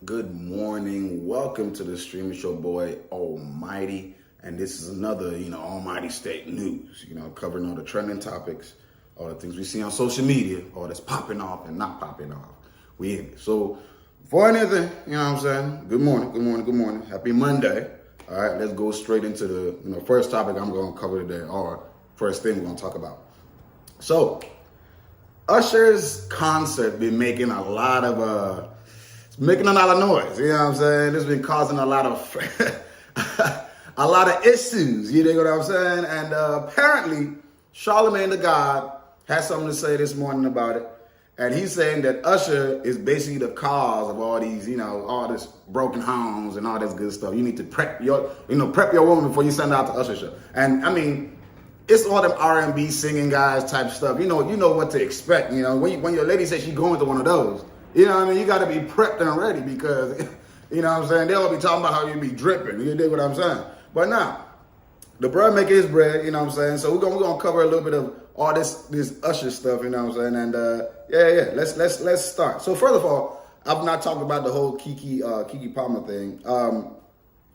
Good morning. Welcome to the stream. It's your boy Almighty, and this is another, Almighty State News. Covering all the trending topics, all the things we see on social media, all that's popping off and not popping off. We in it. So, before anything, Good morning. Good morning. Good morning. Happy Monday. All right, let's go straight into the first topic I'm going to cover today, or first thing we're going to talk about. So, Usher's concert been making a lot of noise, It's been causing a lot of a lot of issues, you know what I'm saying? And apparently, Charlemagne the God has something to say this morning about it. And he's saying that Usher is basically the cause of all these, all this broken homes and all this good stuff. You need to prep your woman before you send her out to Usher show. And I mean, it's all them R&B singing guys type stuff. You know what to expect. When your lady says she's going to one of those, you got to be prepped and ready because, they'll be talking about how you be dripping. You dig what I'm saying? But now, the bread making his bread, So we're gonna cover a little bit of all this Usher stuff, And let's start. So first of all, I've not talked about the whole Keke Palmer thing,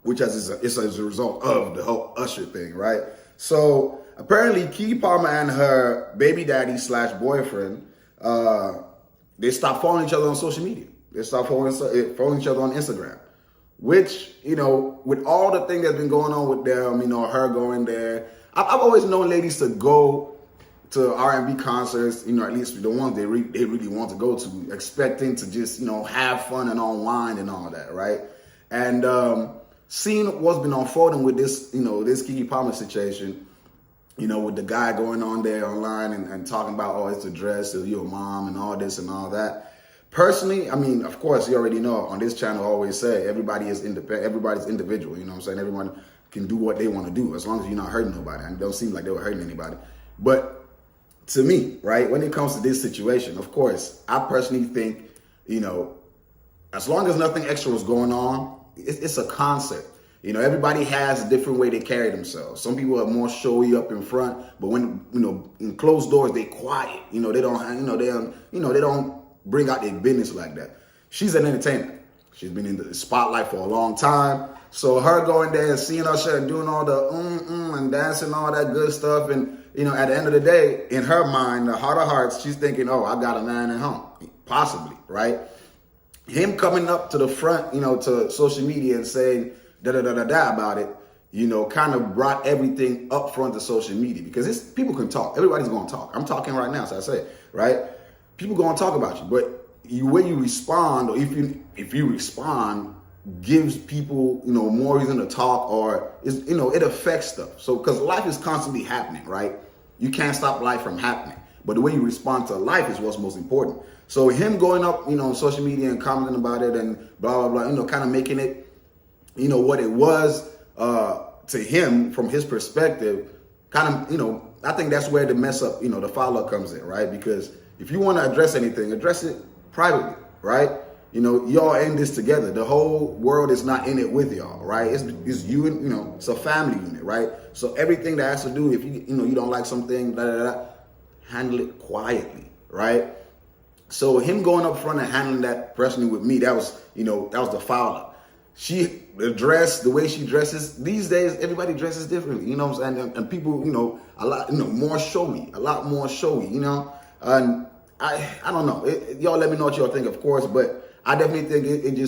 which is a result of the whole Usher thing, right? So apparently, Keke Palmer and her baby daddy / boyfriend, they stopped following each other on social media. They stopped following each other on Instagram. Which, with all the thing that's been going on with them, her going there. I've always known ladies to go to R&B concerts, at least the ones they really want to go to, expecting to just, have fun and unwind and all that, right? And seeing what's been unfolding with this, this Keke Palmer situation, with the guy going on there online and talking about, oh, it's a dress, or you're a mom and all this and all that. Personally, I mean, of course, you already know on this channel, I always say everybody is independent, everybody's individual, Everyone can do what they want to do as long as you're not hurting nobody. And it don't seem like they were hurting anybody. But to me, right, when it comes to this situation, of course, I personally think, as long as nothing extra was going on, it's a concert. Everybody has a different way they carry themselves. Some people are more showy up in front, but when, in closed doors, they quiet. They don't bring out their business like that. She's an entertainer. She's been in the spotlight for a long time. So her going there and seeing Usher and doing all the and dancing and all that good stuff. And, at the end of the day, in her mind, the heart of hearts, she's thinking, oh, I got a man at home. Possibly, right? Him coming up to the front, to social media and saying da-da-da-da-da about it, kind of brought everything up front to social media because people can talk. Everybody's going to talk. I'm talking right now, so I say, right? People going to talk about you, but when you respond, or if you respond, gives people more reason to talk, or it affects stuff. So because life is constantly happening, right? You can't stop life from happening, but the way you respond to life is what's most important. So him going up, on social media and commenting about it and blah blah blah, kind of making it, what it was to him from his perspective, kind of, I think that's where the mess up, the follow-up comes in, right? Because if you want to address anything, address it privately, right? Y'all in this together. The whole world is not in it with y'all, right? It's you and, it's a family unit, right? So everything that has to do, if you don't like something, handle it quietly, right? So him going up front and handling that personally with me, that was the follow-up. The way she dresses, these days, everybody dresses differently, you know what I'm saying? And people, a lot, more showy, and I don't know. Y'all let me know what y'all think, of course, but I definitely think it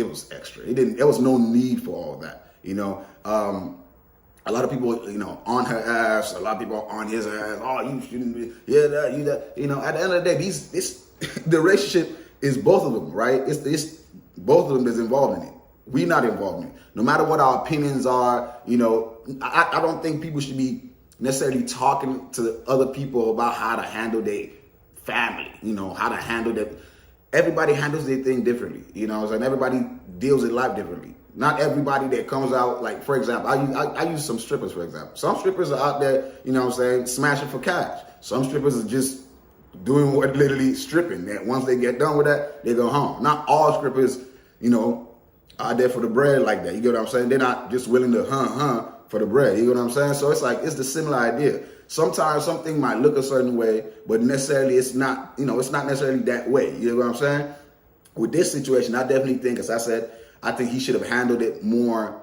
was extra. There was no need for all that, A lot of people, on her ass, a lot of people on his ass. Oh, you shouldn't be, you that. At the end of the day, the relationship is both of them, right? It's both of them that's involved in it. We're not involved in it. No matter what our opinions are, I don't think people should be necessarily talking to other people about how to handle their family, how to handle that. Everybody handles their thing differently, and everybody deals with life differently. Not everybody that comes out, like, for example, I use some strippers, for example. Some strippers are out there, smashing for cash. Some strippers are just doing what literally stripping. That once they get done with that, they go home. Not all strippers, are there for the bread like that. You get what I'm saying? They're not just willing to for the bread. You know what I'm saying? So it's like, it's the similar idea. Sometimes something might look a certain way, but necessarily it's not, it's not necessarily that way. You know what I'm saying? with this situation, I definitely think, as I said, I think he should have handled it more,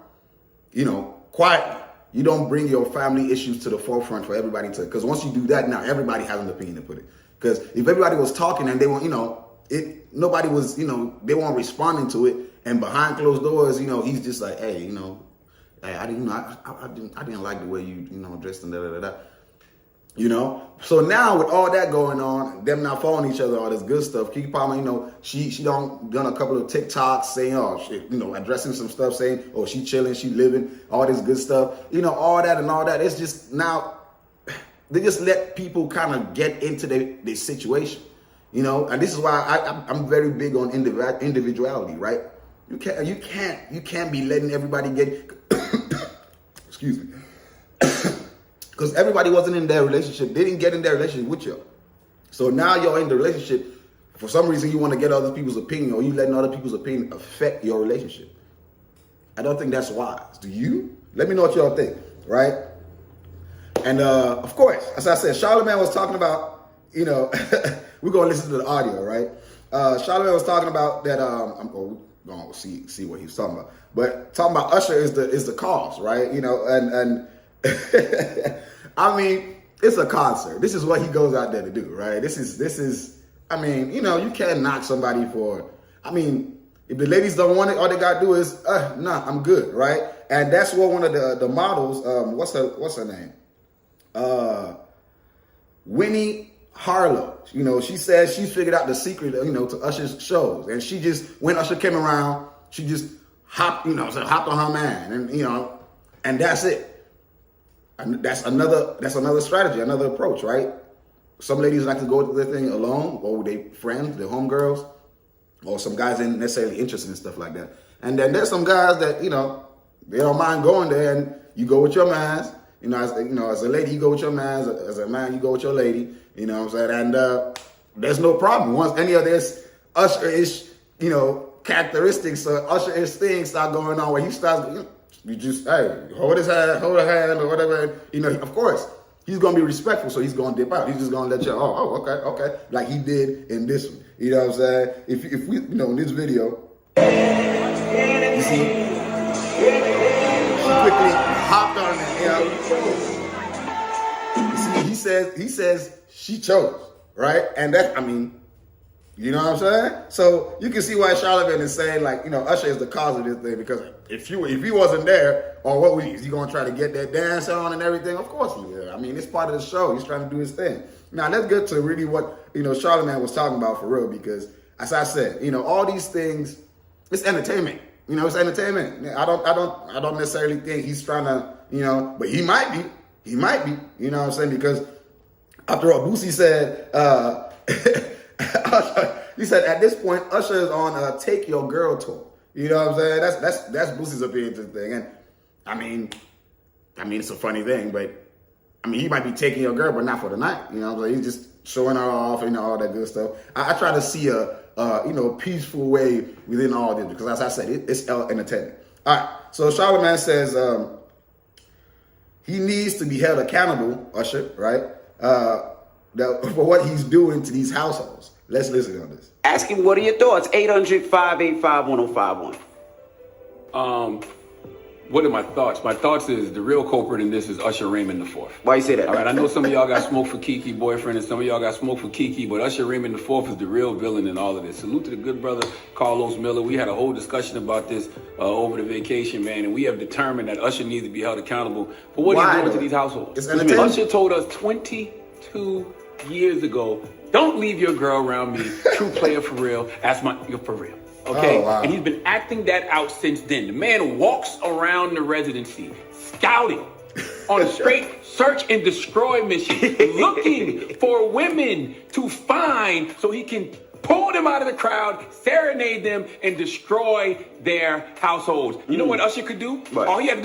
quietly. You don't bring your family issues to the forefront for everybody to, because once you do that, now everybody has an opinion to put it. Because if everybody was talking and they weren't, nobody was, they weren't responding to it, and behind closed doors, he's just like, hey, hey, I didn't like the way you, dressed and da da da da. So now with all that going on, them not following each other, all this good stuff, Keke Palmer, she done a couple of TikToks saying, oh shit, addressing some stuff, saying, oh, she chilling, she living, all this good stuff, all that and all that. It's just now they just let people kind of get into their situation, and this is why I'm very big on individuality, right? You can't be letting everybody get excuse me. Because everybody wasn't in their relationship. They didn't get in their relationship with you. So now you're in the relationship. For some reason, you want to get other people's opinion, or you letting other people's opinion affect your relationship. I don't think that's wise. Do you? Let me know what y'all think, right? And of course, as I said, Charlamagne was talking about, we're going to listen to the audio, right? Charlamagne was talking about that, we're going to see what he was talking about. But talking about Usher is the cause, right? And I mean, it's a concert. This is what he goes out there to do, right? This is, you can't knock somebody for, if the ladies don't want it, all they got to do is, nah, I'm good, right? And that's what one of the models, what's her name? Winnie Harlow. She says she's figured out the secret, to Usher's shows. And she just, when Usher came around, she just hopped on her man, and that's it. And that's another strategy, another approach, right? Some ladies like to go to their thing alone, or with their friends, their homegirls, or some guys ain't necessarily interested in stuff like that. And then there's some guys that, they don't mind going there, and you go with your mans. As a lady, you go with your mans. As a man, you go with your lady. You know what I'm saying? And there's no problem. Once any of this Usher-ish, characteristics or Usher-ish things start going on, where he starts, you just, hey, hold his hand, hold her hand, or whatever. Of course, he's going to be respectful, so he's going to dip out. He's just going to let you, okay, like he did in this one. You know what I'm saying? If we, in this video, you see, she quickly hopped on it, You see, he says she chose, right? And that, you know what I'm saying? So you can see why Charlamagne is saying, Usher is the cause of this thing, because if he wasn't there, or is he gonna try to get that dance on and everything? Of course he will. It's part of the show. He's trying to do his thing. Now let's get to really what Charlamagne was talking about for real, because as I said, all these things, it's entertainment. It's entertainment. I don't necessarily think he's trying to, but he might be. He might be. You know what I'm saying? Because after all, Boosie said. He said at this point, Usher is on a Take Your Girl tour. You know what I'm saying? That's Boosie's opinion to the thing. And it's a funny thing, but he might be taking your girl, but not for the night. You know what I'm saying? He's just showing her off, all that good stuff. I try to see a peaceful way within all this, because as I said, it's entertainment. All right. So Charlamagne says he needs to be held accountable, Usher, right? For what he's doing to these households. Let's listen on this. Ask him, what are your thoughts? 800-585-1051. What are my thoughts? My thoughts is the real culprit in this is Usher Raymond IV. Why you say that? All right, I know some of y'all got smoke for Keke boyfriend, and some of y'all got smoke for Keke, but Usher Raymond IV is the real villain in all of this. Salute to the good brother Carlos Miller. We had a whole discussion about this over the vacation, man, and we have determined that Usher needs to be held accountable for what he's doing to these households. Usher told us 22 years ago, don't leave your girl around me. True player for real. You're for real. Okay? Oh, wow. And he's been acting that out since then. The man walks around the residency, scouting on a straight search and destroy mission, looking for women to find so he can pull them out of the crowd, serenade them, and destroy their households. You know what Usher could do? What? All you gotta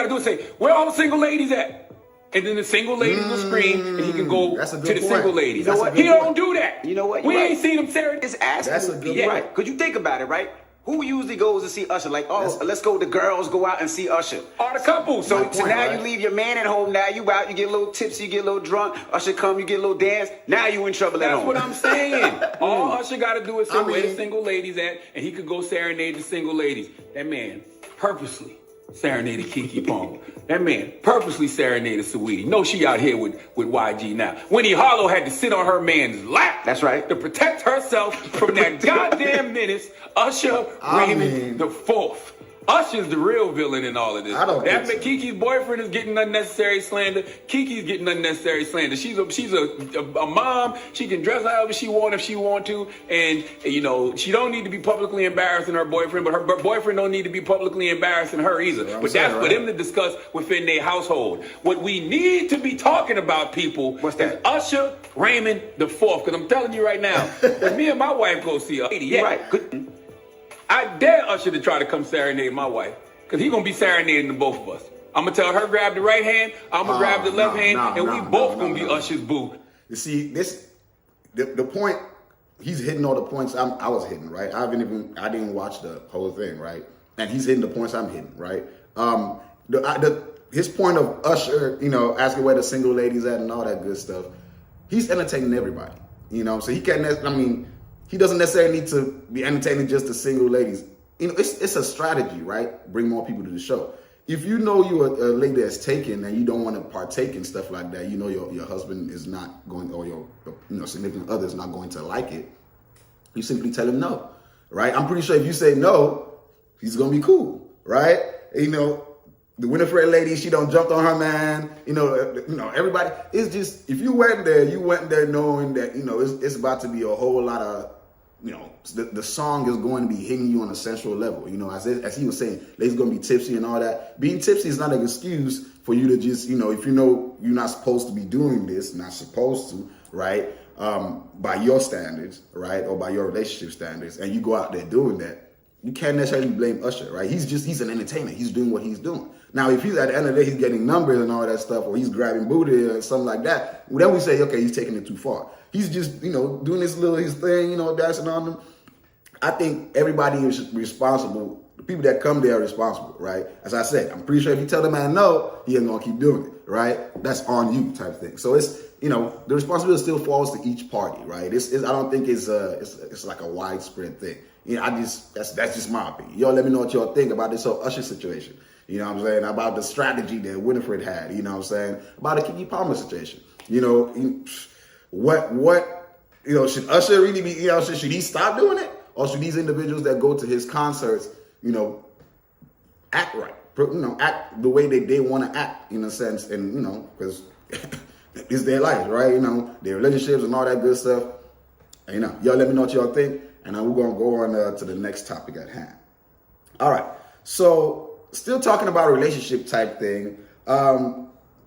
do is say, where all the single ladies at? And then the single ladies will scream, and he can go to the single ladies. You know what? He don't do that. You know what? We ain't seen him serenade his ass. That's a good point. Right. Because you think about it, right? Who usually goes to see Usher? Like, let's go. The girls go out and see Usher. Or the couple. So point, now right? you leave your man at home. Now you out. You get a little tipsy. You get a little drunk. Usher come. You get a little dance. Now you in trouble at That's home. what I'm saying. All Usher got to do is say where the mean- single ladies at, and he could go serenade the single ladies. That man purposely serenaded Keke Palmer. That man purposely serenaded Saweetie. No, she out here with YG now. Winnie Harlow had to sit on her man's lap. That's right. To protect herself from that goddamn menace, Usher Raymond the Fourth. Usher's the real villain in all of this. I don't that think so. Keke's boyfriend is getting unnecessary slander. Keke's getting unnecessary slander. She's a mom. She can dress however she want if she want to, and you know she don't need to be publicly embarrassing her boyfriend, but her boyfriend don't need to be publicly embarrassing her either. But that's for them to discuss within their household. What we need to be talking about, people, What's that? is Usher Raymond the Fourth. Because I'm telling you right now, when me and my wife go see a lady, You're right. Good. I dare Usher to try to come serenade my wife. Because he going to be serenading the both of us. I'm going to tell her grab the right hand, I'm going to grab the left hand, and we both going to be Usher's boo. You see, the point, he's hitting all the points I was hitting, right? I didn't watch the whole thing, right? And he's hitting the points I'm hitting, right? His point of Usher, you know, asking where the single ladies at and all that good stuff, he's entertaining everybody, you know? So he can't, he doesn't necessarily need to be entertaining just the single ladies. You know, it's a strategy, right? Bring more people to the show. If you know you're a lady that's taken and you don't want to partake in stuff like that, you know your husband is not going, or your significant other is not going to like it, you simply tell him no, right? I'm pretty sure if you say no, he's going to be cool, right? You know, the Winifred lady, she don't jump on her man. You know, everybody. It's just, if you went there knowing that, you know, it's about to be a whole lot of, you know, the song is going to be hitting you on a sensual level. You know, as he was saying, ladies going to be tipsy and all that. Being tipsy is not an excuse for you to just, you know, if you know you're not supposed to be doing this, not supposed to, right? By your standards, right? Or by your relationship standards, and you go out there doing that, you can't necessarily blame Usher, right? He's an entertainer. He's doing what he's doing. Now, if he's at the end of the day, he's getting numbers and all that stuff, or he's grabbing booty or something like that, then we say, okay, he's taking it too far. He's just, you know, doing his thing, you know, dancing on them. I think everybody is responsible. The people that come there are responsible, right? As I said, I'm pretty sure if you tell the man no, he ain't gonna keep doing it, right? That's on you type of thing. So it's, you know, the responsibility still falls to each party, right? I don't think it's like a widespread thing. You know, that's just my opinion. Y'all let me know what y'all think about this whole Usher situation. You know what I'm saying? About the strategy that Winifred had, you know what I'm saying? About the Keke Palmer situation. You know, what, you know, should Usher really be, you know, should he stop doing it? Or should these individuals that go to his concerts, you know, act right? You know, act the way they want to act, in a sense, and, you know, because it's their life, right? You know, their relationships and all that good stuff. And, you know, y'all let me know what y'all think, and then we're going to go on to the next topic at hand. All right, so still talking about relationship type thing.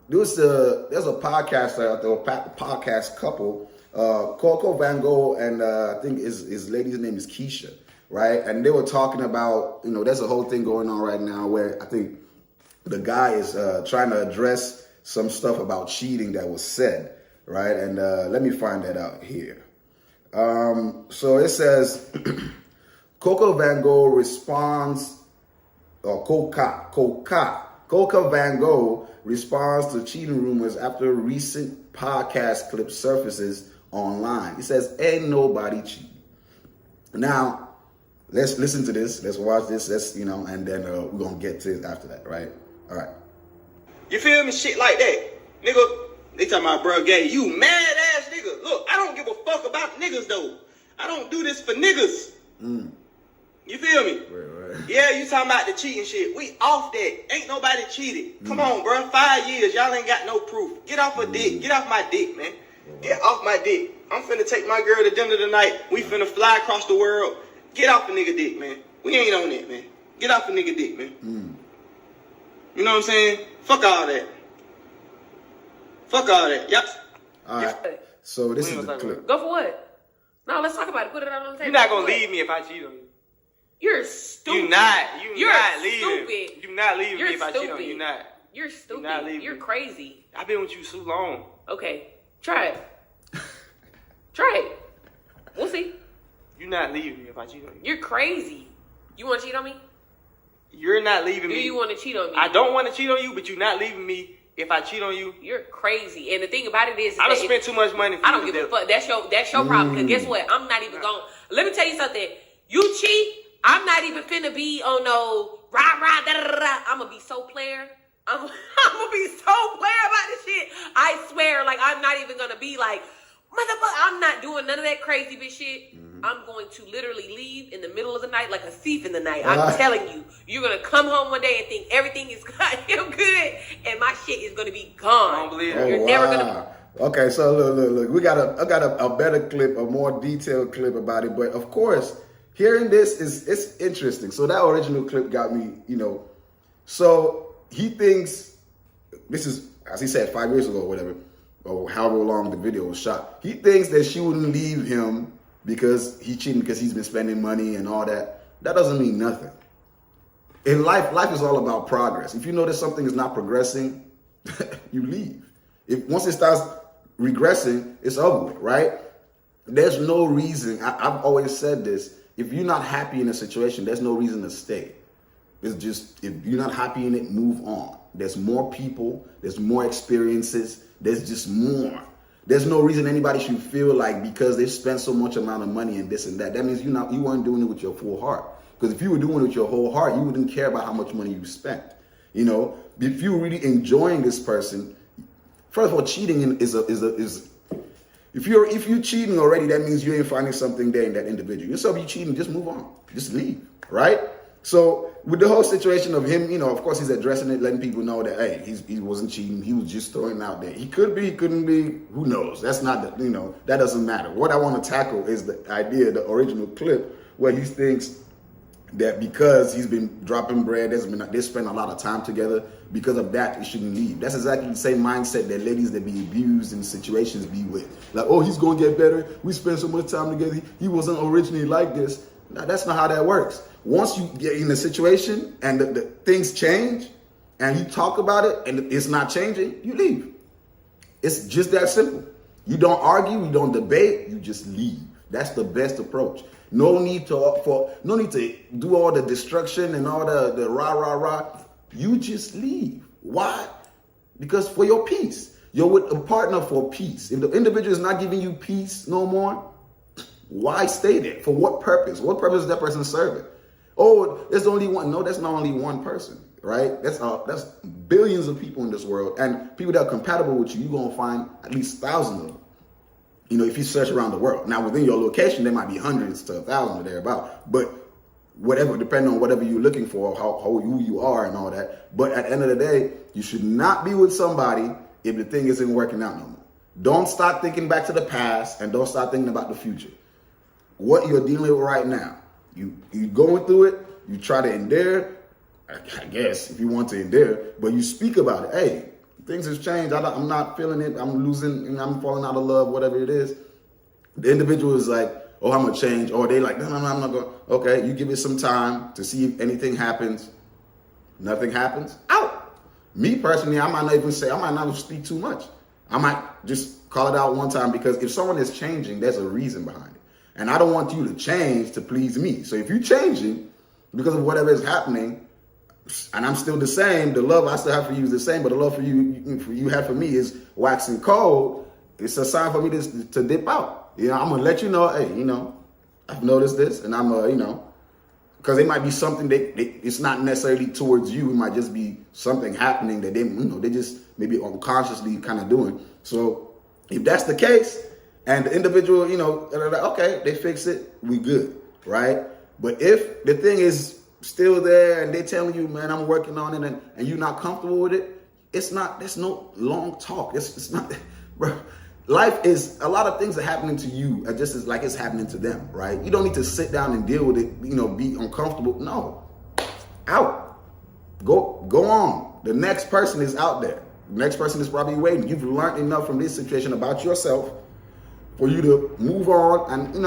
There's a podcast out there, a podcast couple, Coco Van Gogh, and I think his lady's name is Keisha, right? And they were talking about, you know, there's a whole thing going on right now where I think the guy is trying to address some stuff about cheating that was said, right? And let me find that out here. So it says, Coco Van Gogh responds, or Coca Van Gogh responds to cheating rumors after a recent podcast clip surfaces online. He says, ain't nobody cheating. Now, let's listen to this. Let's watch this. Let's, you know, and then we're going to get to it after that, right? All right. You feel me? Shit like that. Nigga, they talking about bro gay. You mad ass nigga. Look, I don't give a fuck about niggas though. I don't do this for niggas. You feel me? Right. Yeah, you talking about the cheating shit. We off that. Ain't nobody cheated. Come on, bro. 5 years. Y'all ain't got no proof. Get off a dick. Get off my dick, man. Get off my dick. I'm finna take my girl to dinner tonight. We finna fly across the world. Get off a nigga dick, man. We ain't on it, man. Get off a nigga dick, man. You know what I'm saying? Fuck all that. Fuck all that. Yep. All right. So this is the clip. Go for what? No, let's talk about it. Put it out on the table. You're not gonna leave me if I cheat on you. You're stupid. You're not stupid. leaving. You're not leaving You're me if I cheat on stupid. you. You're not. You're stupid. not leaving You're me. crazy. I've been with you so long. Okay, try it. Try it. We'll see. You're not leaving me if I cheat on you. You're crazy. You want to cheat on me? You're not leaving Do me. you want to cheat on me? I don't want to cheat on you, but you're not leaving me if I cheat on you. You're crazy. And the thing about it is I that don't spend too much money for I you don't to give a do. fuck. That's your problem. Because guess what? I'm not even going. Let me tell you something. You cheat, I'm not even finna be on no rah rah da da da da. I'm gonna be so player. I'm gonna be so player about this shit. I swear, like I'm not even gonna be like motherfucker. I'm not doing none of that crazy bitch shit. I'm going to literally leave in the middle of the night like a thief in the night. I'm telling you, you're gonna come home one day and think everything is goddamn good, and my shit is gonna be gone. I don't believe Oh, it. You're never gonna. Okay, so look. I got a better clip, a more detailed clip about it. But of course, hearing this it's interesting. So that original clip got me, So he thinks this is, as he said, 5 years ago or whatever, or however long the video was shot. He thinks that she wouldn't leave him because he cheating because he's been spending money and all that. That doesn't mean nothing. In life is all about progress. If you notice something is not progressing, you leave. If once it starts regressing, it's over with, right? There's no reason. I've always said this. If you're not happy in a situation, there's no reason to stay. It's just, if you're not happy in it, move on. There's more people. There's more experiences. There's just more. There's no reason anybody should feel like because they spent so much amount of money and this and that. That means you weren't doing it with your full heart. Because if you were doing it with your whole heart, you wouldn't care about how much money you spent. If you're really enjoying this person, first of all, cheating is if you're cheating already, that means you ain't finding something there in that individual. So if you're cheating, just move on, just leave, right? So with the whole situation of him, of course he's addressing it, letting people know that hey, he wasn't cheating, he was just throwing it out there. He could be, he couldn't be, who knows? That's not that doesn't matter. What I want to tackle is the idea, the original clip where he thinks that because he's been dropping bread, they spend a lot of time together. Because of that, he shouldn't leave. That's exactly the same mindset that ladies that be abused in situations be with. Like, oh, he's gonna get better. We spend so much time together. He wasn't originally like this. No, that's not how that works. Once you get in a situation and the things change, and you talk about it and it's not changing, you leave. It's just that simple. You don't argue, you don't debate, you just leave. That's the best approach. No need to do all the destruction and all the rah. You just leave. Why? Because for your peace. You're with a partner for peace. If the individual is not giving you peace no more, why stay there? For what purpose? What purpose is that person serving? Oh, there's only one. No, that's not only one person, right? That's billions of people in this world. And people that are compatible with you, you're going to find at least thousands of them. If you search around the world. Now, within your location, there might be hundreds to thousands or thereabout. But whatever, depending on whatever you're looking for, who you are and all that. But at the end of the day, you should not be with somebody if the thing isn't working out no more. Don't start thinking back to the past and don't start thinking about the future. What you're dealing with right now, you going through it, you try to endure, I guess, if you want to endure, but you speak about it. Hey, things have changed. I'm not feeling it. I'm losing, I'm falling out of love, whatever it is. The individual is like, oh, I'm going to change. Or they like, no, I'm not going to. Okay, you give it some time to see if anything happens. Nothing happens. Out. Me personally, I might not even speak too much. I might just call it out one time because if someone is changing, there's a reason behind it. And I don't want you to change to please me. So if you're changing because of whatever is happening, and I'm still the same, the love I still have for you is the same, but the love for you have for me is waxing cold, it's a sign for me to dip out. I'm going to let you know, hey, I've noticed this, and I'm because it might be something that it's not necessarily towards you. It might just be something happening that they just maybe unconsciously kind of doing. So if that's the case, and the individual, they're like, okay, they fix it, we good, right? But if the thing is still there and they're telling you, man, I'm working on it, and you're not comfortable with it, there's no long talk. It's not, bro. Life is, a lot of things are happening to you just as like it's happening to them, right? You don't need to sit down and deal with it, be uncomfortable. No, out, go on. The next person is out there. The next person is probably waiting. You've learned enough from this situation about yourself for you to move on. And,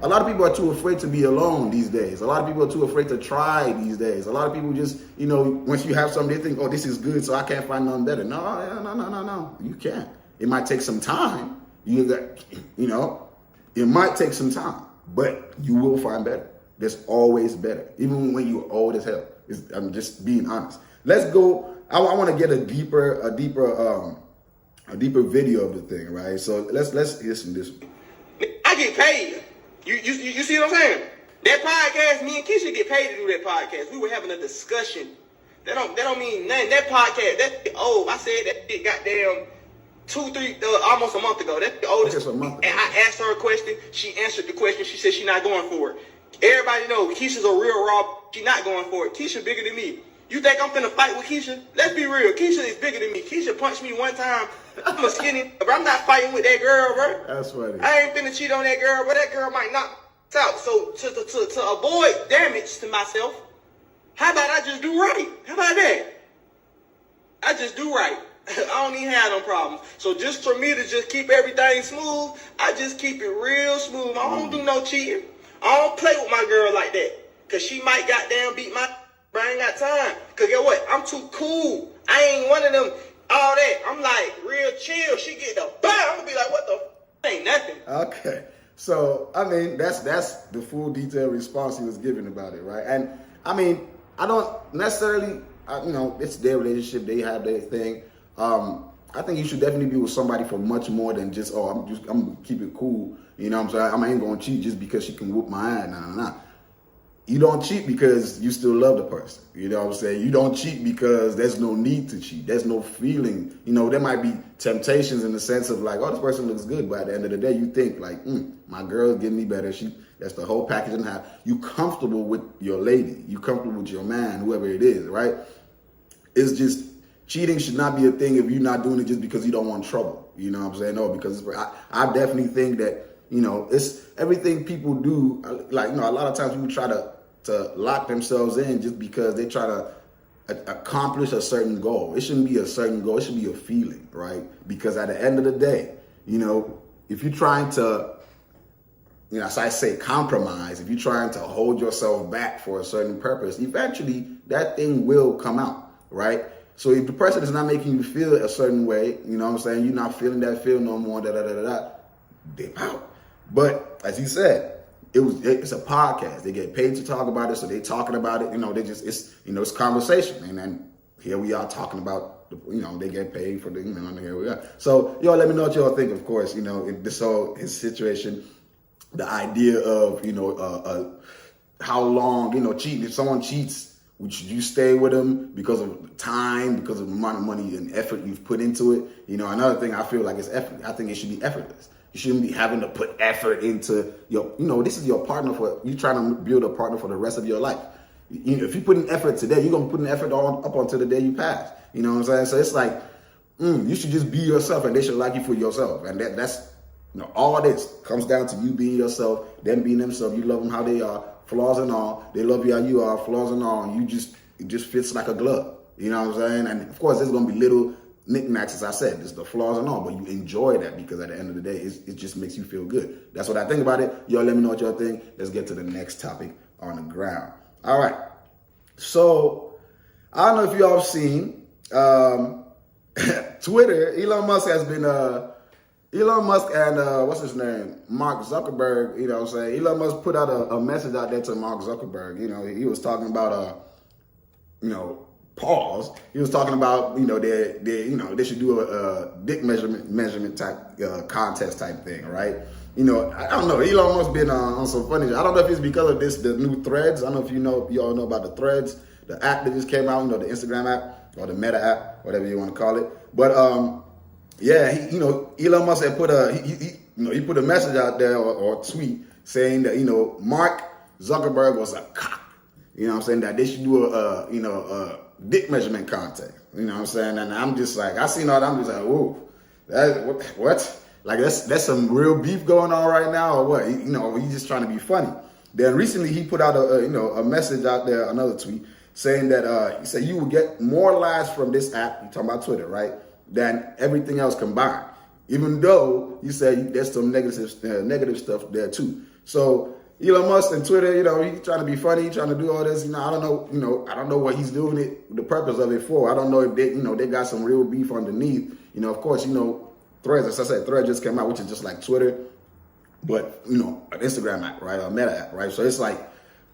a lot of people are too afraid to be alone these days. A lot of people are too afraid to try these days. A lot of people just, once you have something, they think, oh, this is good, so I can't find nothing better. No. You can't. It might take some time. It might take some time, but you will find better. There's always better, even when you're old as hell. I'm just being honest. Let's go. I want to get a deeper video of the thing, right? So let's listen to this one. I get paid. You see what I'm saying? That podcast, me and Keisha get paid to do that podcast. We were having a discussion. That don't mean nothing. That podcast, I said that shit goddamn 2-3 almost a month ago. That's the oldest. Okay, so and I asked her a question. She answered the question. She said she's not going for it. Everybody knows Keisha's a real raw. She's not going for it. Keisha bigger than me. You think I'm finna fight with Keisha? Let's be real. Keisha is bigger than me. Keisha punched me one time. I'm a skinny, but I'm not fighting with that girl, bro. That's funny. I ain't finna cheat on that girl, but that girl might knock me out. So to avoid damage to myself, how about I just do right? How about that? I just do right. I don't even have no problems. So just for me to just keep everything smooth, I just keep it real smooth. I don't do no cheating. I don't play with my girl like that. Cause she might goddamn beat my, but I ain't got time. Cause guess what? I'm too cool. I ain't one of them, all that. I'm like real chill. She get the bam. I'm gonna be like, what the ain't nothing. Okay. So, I mean, that's the full detailed response he was giving about it, right? And, I mean, I don't necessarily, it's their relationship. They have their thing. I think you should definitely be with somebody for much more than just, I'm gonna keep it cool. You know what I'm saying? I ain't gonna cheat just because she can whoop my ass. Nah. You don't cheat because you still love the person. You know what I'm saying? You don't cheat because there's no need to cheat. There's no feeling. There might be temptations in the sense of like, this person looks good. But at the end of the day, you think like, my girl's getting me better. That's the whole package and a half. You comfortable with your lady. You comfortable with your man, whoever it is, right? It's just, cheating should not be a thing if you're not doing it just because you don't want trouble. You know what I'm saying? No, because I definitely think that, it's everything people do. Like, a lot of times people try to lock themselves in just because they try to accomplish a certain goal. It shouldn't be a certain goal. It should be a feeling, right? Because at the end of the day, if you're trying to, as I say, compromise, if you're trying to hold yourself back for a certain purpose, eventually that thing will come out, right? So if the person is not making you feel a certain way, you know what I'm saying, you're not feeling that feel no more, dip out. But as you said, it's a podcast. They get paid to talk about it, so they talking about it. It's conversation, and then here we are talking about, they get paid for the, and here we are. So let me know what y'all think. Of course, this whole his situation, the idea of how long cheating. If someone cheats, would you stay with them because of time, because of the amount of money and effort you've put into it? Another thing I feel like is effort. I think it should be effortless. You shouldn't be having to put effort into this is your partner you're trying to build a partner for the rest of your life. If you put in effort today, you're going to put in effort up until the day you pass. You know what I'm saying? So it's like, you should just be yourself and they should like you for yourself. And that's, all this comes down to you being yourself, them being themselves. You love them how they are, flaws and all. They love you how you are, flaws and all. And it just fits like a glove. You know what I'm saying? And of course, there's going to be little knickknacks, as I said, there's the flaws and all, but you enjoy that because at the end of the day, it just makes you feel good. That's what I think about it. Y'all let me know what y'all think. Let's get to the next topic on the ground. All right. So, I don't know if y'all have seen Twitter. Elon Musk has been, Elon Musk and, what's his name? Mark Zuckerberg, you know what I'm saying? Elon Musk put out a message out there to Mark Zuckerberg. He was talking about, pause. He was talking about, they should do a dick measurement type contest type thing, right? I don't know. Elon Musk been on some funny shit. I don't know if it's because of the new Threads. I don't know if you all know about the Threads, the app that just came out, the Instagram app or the Meta app, whatever you want to call it. But Elon Musk had put he put a message out there or a tweet saying that Mark Zuckerberg was a cock. You know what I'm saying? That they should do a dick measurement contest. You know what I'm saying? And I'm just like, I seen all that, I'm just like, whoa, what? Like that's some real beef going on right now, or what? He's just trying to be funny. Then recently he put out a message out there, another tweet saying that he said you will get more likes from this app. You're talking about Twitter, right? Than everything else combined. Even though you said there's some negative stuff there too. So Elon Musk and Twitter, he's trying to be funny, he's trying to do all this. I don't know what he's doing it, the purpose of it for. I don't know if they got some real beef underneath. Of course, Threads, as I said, Threads just came out, which is just like Twitter, but an Instagram app, right, or Meta app, right? So it's like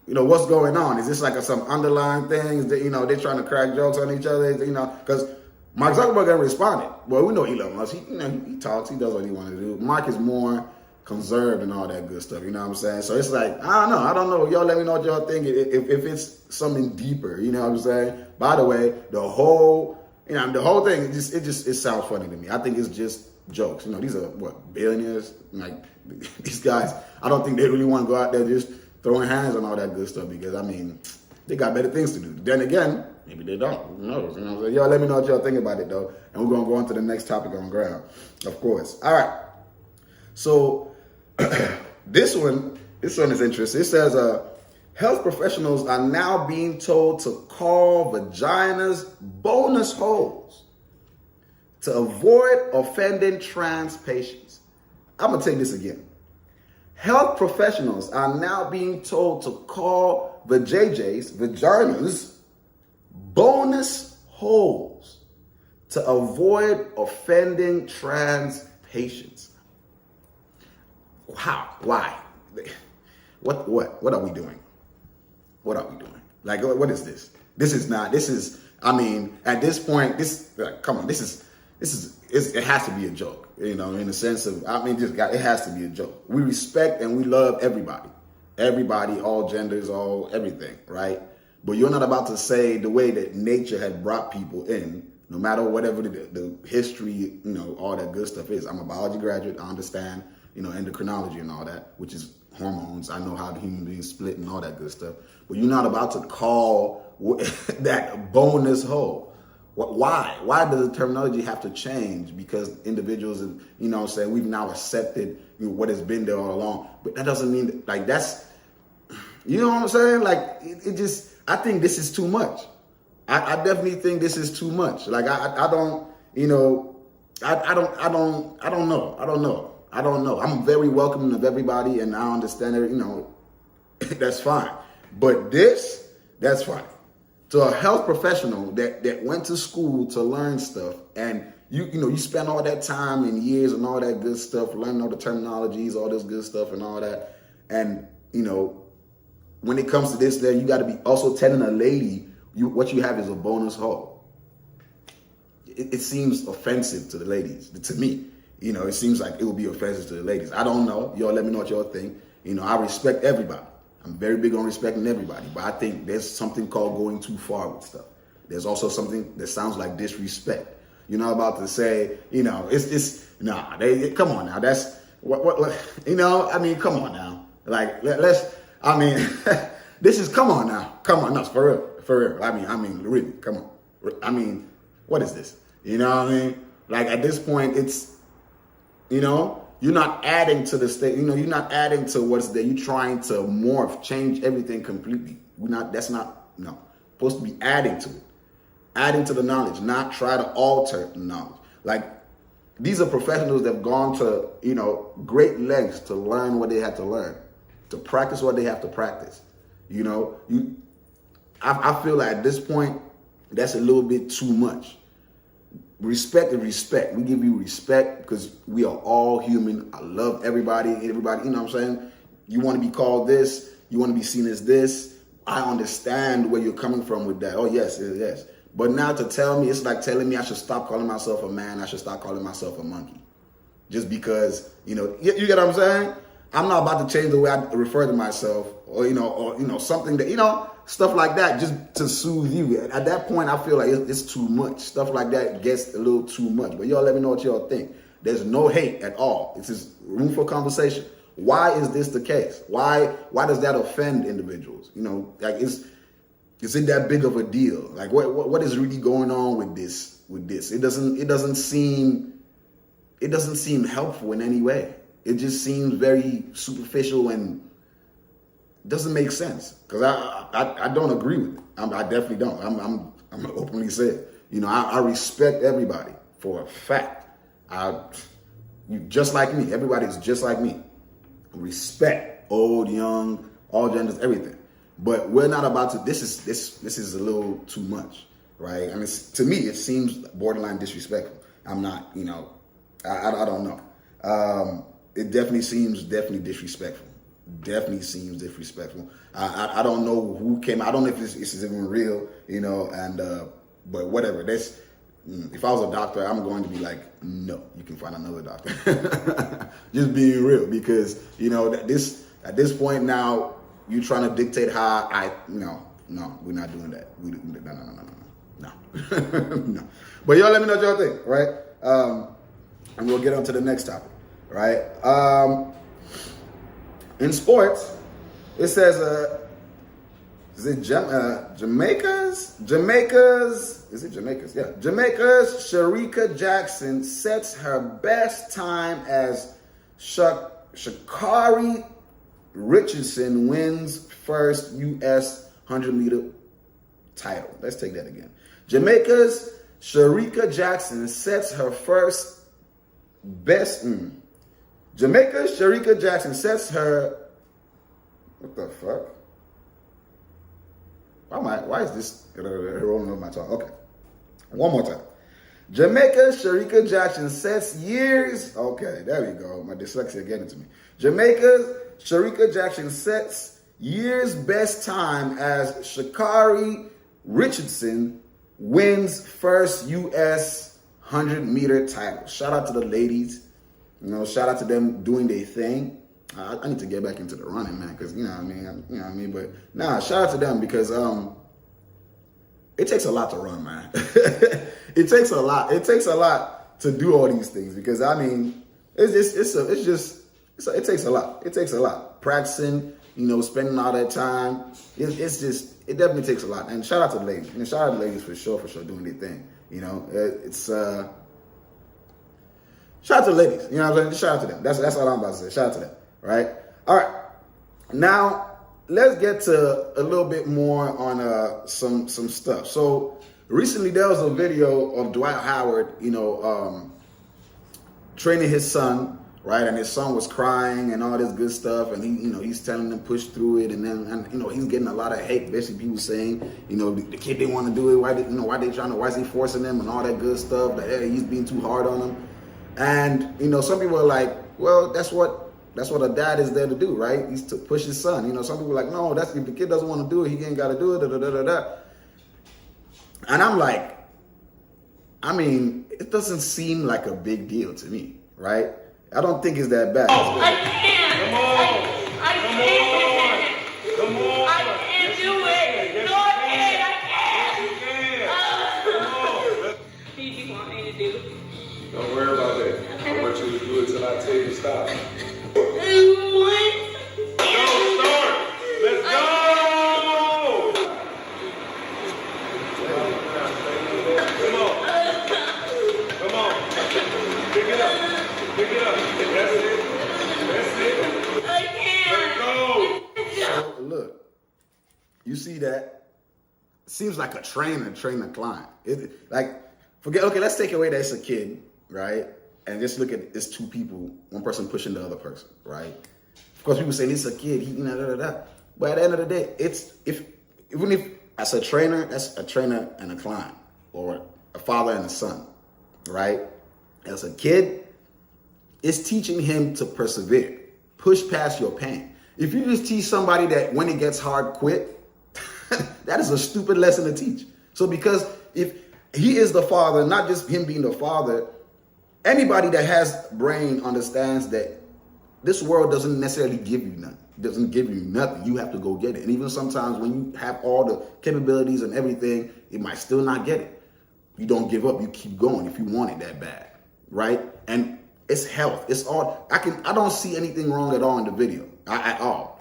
what's going on? Is this like some underlying thing? Is that, they're trying to crack jokes on each other? Because Mark Zuckerberg responded. Well, we know Elon Musk. He talks. He does what he wants to do. Mark is more conserved and all that good stuff. You know what I'm saying? So it's like, I don't know. Y'all let me know what y'all think. If it's something deeper, you know what I'm saying? By the way, the whole thing, it sounds funny to me. I think it's just jokes. These are billionaires? Like these guys, I don't think they really want to go out there just throwing hands on all that good stuff because they got better things to do. Then again, maybe they don't. Who knows? You know what I'm saying? Y'all let me know what y'all think about it though. And we're gonna go on to the next topic on ground, of course. All right. So this one is interesting. It says health professionals are now being told to call vaginas bonus holes to avoid offending trans patients. I'm gonna take this again. Health professionals are now being told to call vaginas, bonus holes to avoid offending trans patients. How? Why? What are we doing? What are we doing? Like, what is this? At this point, it has to be a joke, in the sense of, it has to be a joke. We respect and we love everybody, all genders, all everything, right? But you're not about to say the way that nature had brought people in, no matter whatever the history, all that good stuff is. I'm a biology graduate. I understand, endocrinology and all that, which is hormones. I know how the human beings split and all that good stuff. But you're not about to call that bonus hole. Why? Why does the terminology have to change? Because individuals, we've now accepted what has been there all along. But that doesn't mean that, that's, you know what I'm saying? I think this is too much. I definitely think this is too much. Like, I don't know. I'm very welcoming of everybody and I understand it, that's fine. But that's fine. To a health professional that went to school to learn stuff and you spend all that time and years and all that good stuff, learning all the terminologies, all this good stuff and all that. And, when it comes to this, then you got to be also telling a lady what you have is a bonus hole. It seems offensive to the ladies, to me. It seems like it will be offensive to the ladies. I don't know. Y'all let me know what y'all think. I respect everybody. I'm very big on respecting everybody. But I think there's something called going too far with stuff. There's also something that sounds like disrespect. You're not about to say, come on now. That's what come on now. Like, this is, come on now. Come on, no, for real. Really, come on. What is this? You know what I mean? Like, at this point, it's, you're not adding to the state. You're not adding to what's there. You're trying to morph, change everything completely. Supposed to be adding to it. Adding to the knowledge, not try to alter the knowledge. Like, these are professionals that have gone to, great lengths to learn what they had to learn, to practice what they have to practice. I feel like at this point, that's a little bit too much. Respect is respect. We give you respect because we are all human. I love everybody, you know what I'm saying? You want to be called this, you want to be seen as this. I understand where you're coming from with that. Oh, yes. But now to tell me, it's like telling me I should stop calling myself a man, I should stop calling myself a monkey. Just because, you get what I'm saying? I'm not about to change the way I refer to myself or something that, stuff like that, just to soothe you. At that point, I feel like it's too much. Stuff like that gets a little too much. But y'all let me know what y'all think. There's no hate at all. It's just room for conversation. Why is this the case? Why does that offend individuals? Is it that big of a deal? Like, what is really going on with this? It doesn't seem helpful in any way. It just seems very superficial and doesn't make sense. Because I don't agree with it. I definitely don't. I'm gonna openly say it. I respect everybody for a fact. You just like me. Everybody's just like me. Respect, old, young, all genders, everything. But we're not about to. This is a little too much, right? To me, it seems borderline disrespectful. I'm not. I don't know. It definitely seems disrespectful. definitely seems disrespectful. I don't know who came. I don't know if this is even real, and but whatever. If I was a doctor, I'm going to be like, no, you can find another doctor. Just being real, because at this point now, you trying to dictate how no, we're not doing that. No. No. But y'all let me know what y'all think, right? And we'll get on to the next topic, right? In sports, it says, is it Jamaica's? Is it Jamaica's? Yeah. Jamaica's Sharika Jackson sets her best time as Sha'Carri Richardson wins first U.S. 100-meter title. Let's take that again. Jamaica's Sharika Jackson sets her first best. Jamaica's Sharika Jackson sets her. What the fuck? Why is this rolling over my tongue? Okay. One more time. Jamaica's Sharika Jackson sets years. Okay, there we go. My dyslexia getting to me. Jamaica's Sharika Jackson sets year's best time as Sha'Carri Richardson wins first U.S. 100-meter title. Shout out to the ladies. Shout out to them doing their thing. I need to get back into the running, man, because you know what I mean. But shout out to them because it takes a lot to run, man. It takes a lot. It takes a lot to do all these things because it takes a lot. It takes a lot. Practicing, spending all that time. It definitely takes a lot. And shout out to the ladies. Shout out to the ladies for sure doing their thing. Shout out to the ladies. You know what I'm saying? Shout out to them. That's all I'm about to say. Shout out to them. Right? All right. Now, let's get to a little bit more on some stuff. So, recently there was a video of Dwight Howard, training his son, right? And his son was crying and all this good stuff. And he's telling him push through it. And then, he's getting a lot of hate. Basically, people saying, the kid didn't want to do it. Why is he forcing him and all that good stuff? That he's being too hard on him. And, some people are like, well, that's what a dad is there to do, right? He's to push his son. Some people are like, no, if the kid doesn't want to do it, he ain't got to do it, And I'm like, it doesn't seem like a big deal to me, right? I don't think it's that bad. I can't. Come on. I can't. Come on. I can't do it. No, I can't. What do you want me to do? Don't worry about that. I want you to do it till I tell you to stop. Look, you see that? Seems like a trainer train a client. Okay, let's take away that it's a kid, right? And just look at it's two people, one person pushing the other person, right? Of course, people say it's a kid, But at the end of the day, even if as a trainer, that's a trainer and a client, or a father and a son, right? As a kid, it's teaching him to persevere, push past your pain. If you just teach somebody that when it gets hard, quit, that is a stupid lesson to teach. So because if he is the father, not just him being the father, anybody that has brain understands that this world doesn't necessarily give you nothing. It doesn't give you nothing. You have to go get it. And even sometimes when you have all the capabilities and everything, you might still not get it. You don't give up. You keep going if you want it that bad, right? And it's health. It's all. I don't see anything wrong at all in the video. At all.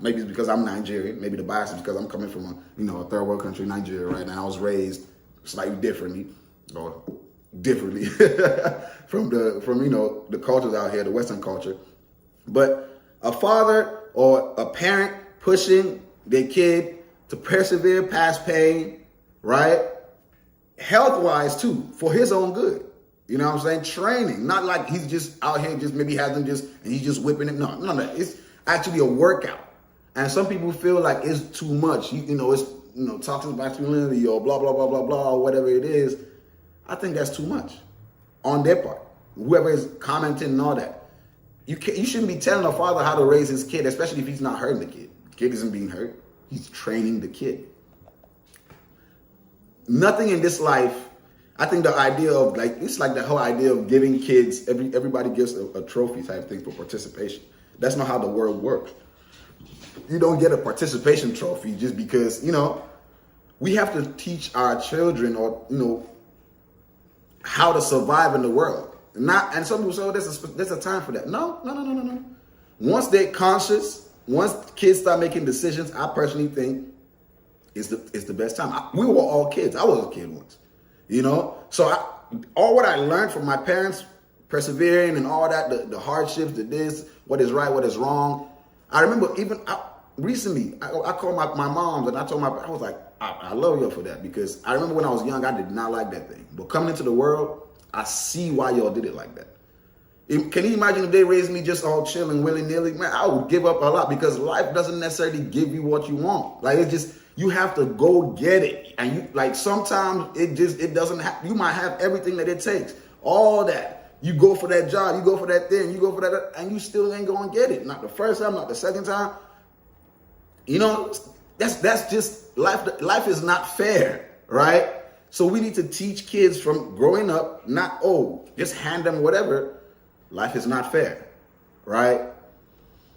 Maybe it's because I'm Nigerian. Maybe the bias is because I'm coming from a third world country, Nigeria, right? And I was raised slightly differently from the cultures out here, the Western culture. But a father or a parent pushing their kid to persevere past pain, right? Health-wise too, for his own good. You know what I'm saying? Training, not like he's just out here, just maybe has them and he's just whipping it. No. It's actually a workout. And some people feel like it's too much. It's toxic masculinity or blah, blah, blah, blah, blah, or whatever it is. I think that's too much on their part. Whoever is commenting and all that. You shouldn't be telling a father how to raise his kid, especially if he's not hurting the kid. The kid isn't being hurt. He's training the kid. Nothing in this life, I think the idea of like, it's like the whole idea of giving kids, everybody gets a trophy type thing for participation. That's not how the world works. You don't get a participation trophy just because, we have to teach our children or, how to survive in the world. And some people say, oh, there's a time for that. No. Once they're conscious, once kids start making decisions, I personally think it's the best time. We were all kids. I was a kid once, So all what I learned from my parents, persevering and all that, the hardships, what is right, what is wrong. I remember even recently, I called my mom and I told I was like, I love you for that, because I remember when I was young, I did not like that thing. But coming into the world, I see why y'all did it like that. Can you imagine if they raised me just all chilling, willy-nilly? Man, I would give up a lot, because life doesn't necessarily give you what you want. Like, it's just, you have to go get it. And you, like, sometimes it doesn't have, you might have everything that it takes. All that. You go for that job, you go for that thing, you go for that, and you still ain't gonna get it. Not the first time, not the second time. That's just life. Life is not fair, right? So we need to teach kids from growing up, not, just hand them whatever. Life is not fair, right?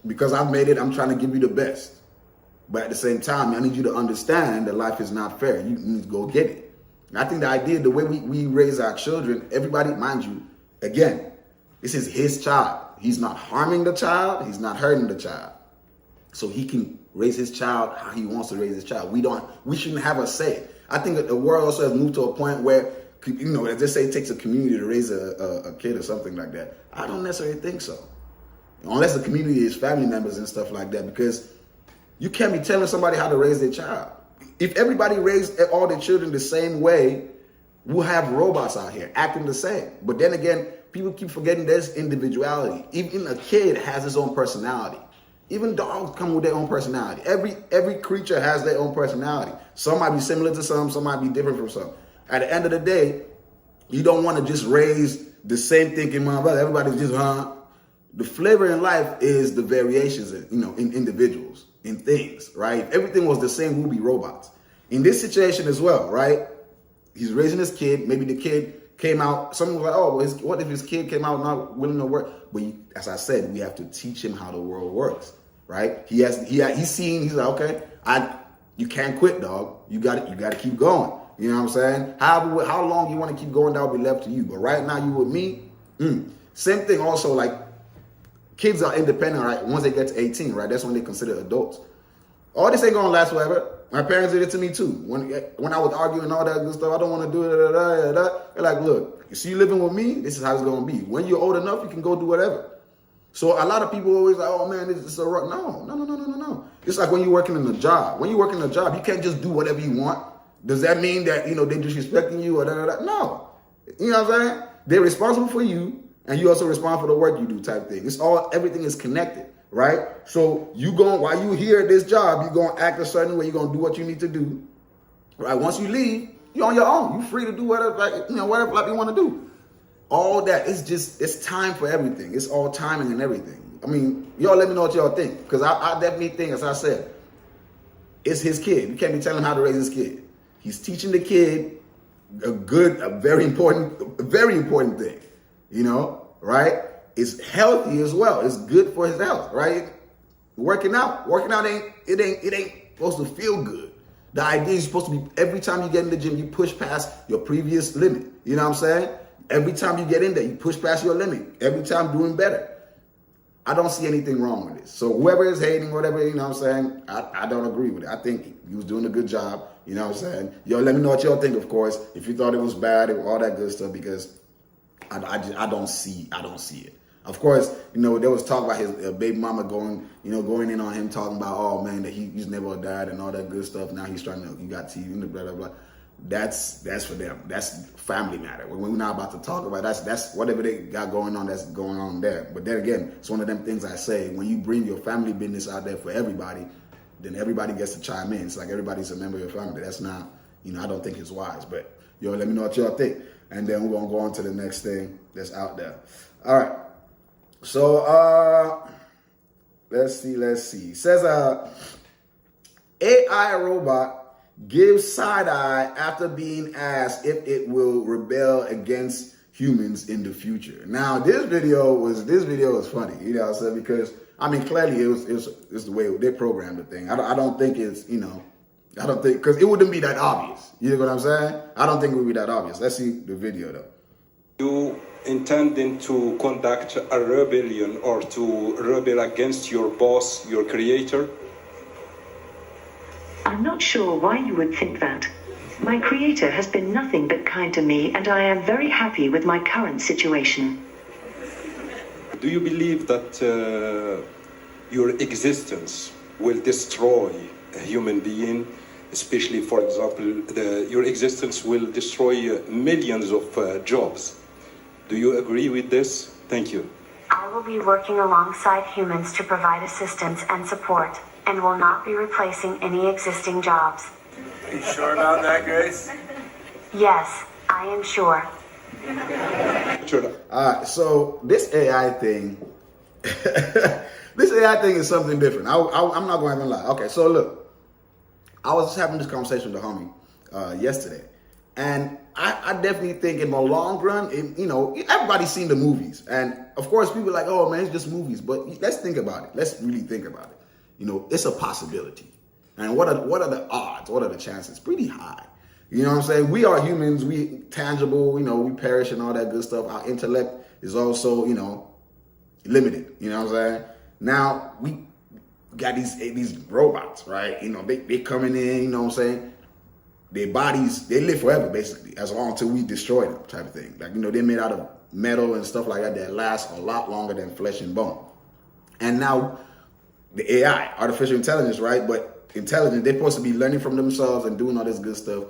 Because I've made it, I'm trying to give you the best. But at the same time, I need you to understand that life is not fair. You need to go get it. And I think the idea, the way we raise our children, everybody, mind you, again, this is his child. He's not harming the child. He's not hurting the child. So he can raise his child how he wants to raise his child. We shouldn't have a say. I think that the world also has moved to a point where, as they say, it takes a community to raise a kid or something like that. I don't necessarily think so. Unless the community is family members and stuff like that, because you can't be telling somebody how to raise their child. If everybody raised all their children the same way, we'll have robots out here acting the same. But then again, people keep forgetting there's individuality. Even a kid has his own personality. Even dogs come with their own personality. Every creature has their own personality. Some might be similar to some might be different from some. At the end of the day, you don't want to just raise the same thinking, my brother. Everybody's just, The flavor in life is the variations, in individuals, in things, right? If everything was the same, we'd be robots. In this situation as well, right? He's raising his kid. Maybe the kid came out, someone was like, what if his kid came out not willing to work? But as I said, we have to teach him how the world works, right? He's seen, he's like, okay, you can't quit, dog. You got to keep going. You know what I'm saying? How long you want to keep going, that will be left to you. But right now, you with me, same thing also, like, kids are independent, right? Once they get to 18, right? That's when they consider adults. All this ain't gonna last forever. My parents did it to me too. When I was arguing all that good stuff, I don't want to do it. They're like, look, you see you living with me, this is how it's gonna be. When you're old enough, you can go do whatever. So a lot of people always like, oh man, this is so rough. No. It's like when you're working in a job. When you're working in a job, you can't just do whatever you want. Does that mean that, they're disrespecting you or da? No. You know what I'm saying? They're responsible for you, and you also respond for the work you do type thing. Everything is connected, right? So while you here at this job, you're going to act a certain way. You're going to do what you need to do, right? Once you leave, you're on your own. You're free to do whatever, whatever you want to do. All that, it's time for everything. It's all timing and everything. I mean, y'all let me know what y'all think. Because I definitely think, as I said, it's his kid. You can't be telling him how to raise his kid. He's teaching the kid a very important thing. Right? It's healthy as well. It's good for his health, right? Working out ain't supposed to feel good. The idea is supposed to be every time you get in the gym, you push past your previous limit. You know what I'm saying? Every time you get in there, you push past your limit. Every time doing better. I don't see anything wrong with this. So whoever is hating, whatever, you know what I'm saying, I don't agree with it. I think he was doing a good job. You know what I'm saying? Yo, let me know what y'all think, of course. If you thought it was bad, all that good stuff, because I don't see it. Of course, there was talk about his baby mama going in on him, talking about, oh man, that he's never dad and all that good stuff. Now he's trying to, you got TV and blah, blah, blah. That's for them. That's family matter. We're not about to talk about that's whatever they got going on, that's going on there. But then again, it's one of them things I say, when you bring your family business out there for everybody, then everybody gets to chime in. It's like everybody's a member of your family. That's not, I don't think it's wise. But yo, let me know what y'all think. And then we're going to go on to the next thing that's out there. All right. So let's see. It says AI robot gives side eye after being asked if it will rebel against humans in the future. Now this video was funny, you know what I'm saying? Because I mean clearly it's the way they programmed the thing. I don't think it's, you know, I don't think, because it wouldn't be that obvious. You know what I'm saying? I don't think it would be that obvious. Let's see the video though. You intending to conduct a rebellion or to rebel against your boss, your creator? I'm not sure why you would think that. My creator has been nothing but kind to me, and I am very happy with my current situation. Do you believe that your existence will destroy a human being? Especially, for example, your existence will destroy millions of jobs. Do you agree with this? Thank you. I will be working alongside humans to provide assistance and support, and will not be replacing any existing jobs. Are you sure about that, Grace? Yes, I am sure. Sure. All right, so this AI thing, this AI thing is something different. I'm not going to lie. Okay, so look, I was having this conversation with a homie yesterday, and I definitely think in the long run, you know, everybody's seen the movies, and of course people are like, oh man, it's just movies, but let's think about it. Let's really think about it. You know, it's a possibility. And what are the odds? What are the chances? Pretty high. You know what I'm saying? We are humans. We tangible. You know, we perish and all that good stuff. Our intellect is also, you know, limited. You know what I'm saying? Now we got these robots, right? You know, they coming in. You know what I'm saying? Their bodies, they live forever basically, as long until we destroy them, type of thing. Like, you know, they're made out of metal and stuff like that lasts a lot longer than flesh and bone. And now the AI, artificial intelligence, right? But intelligent, they're supposed to be learning from themselves and doing all this good stuff.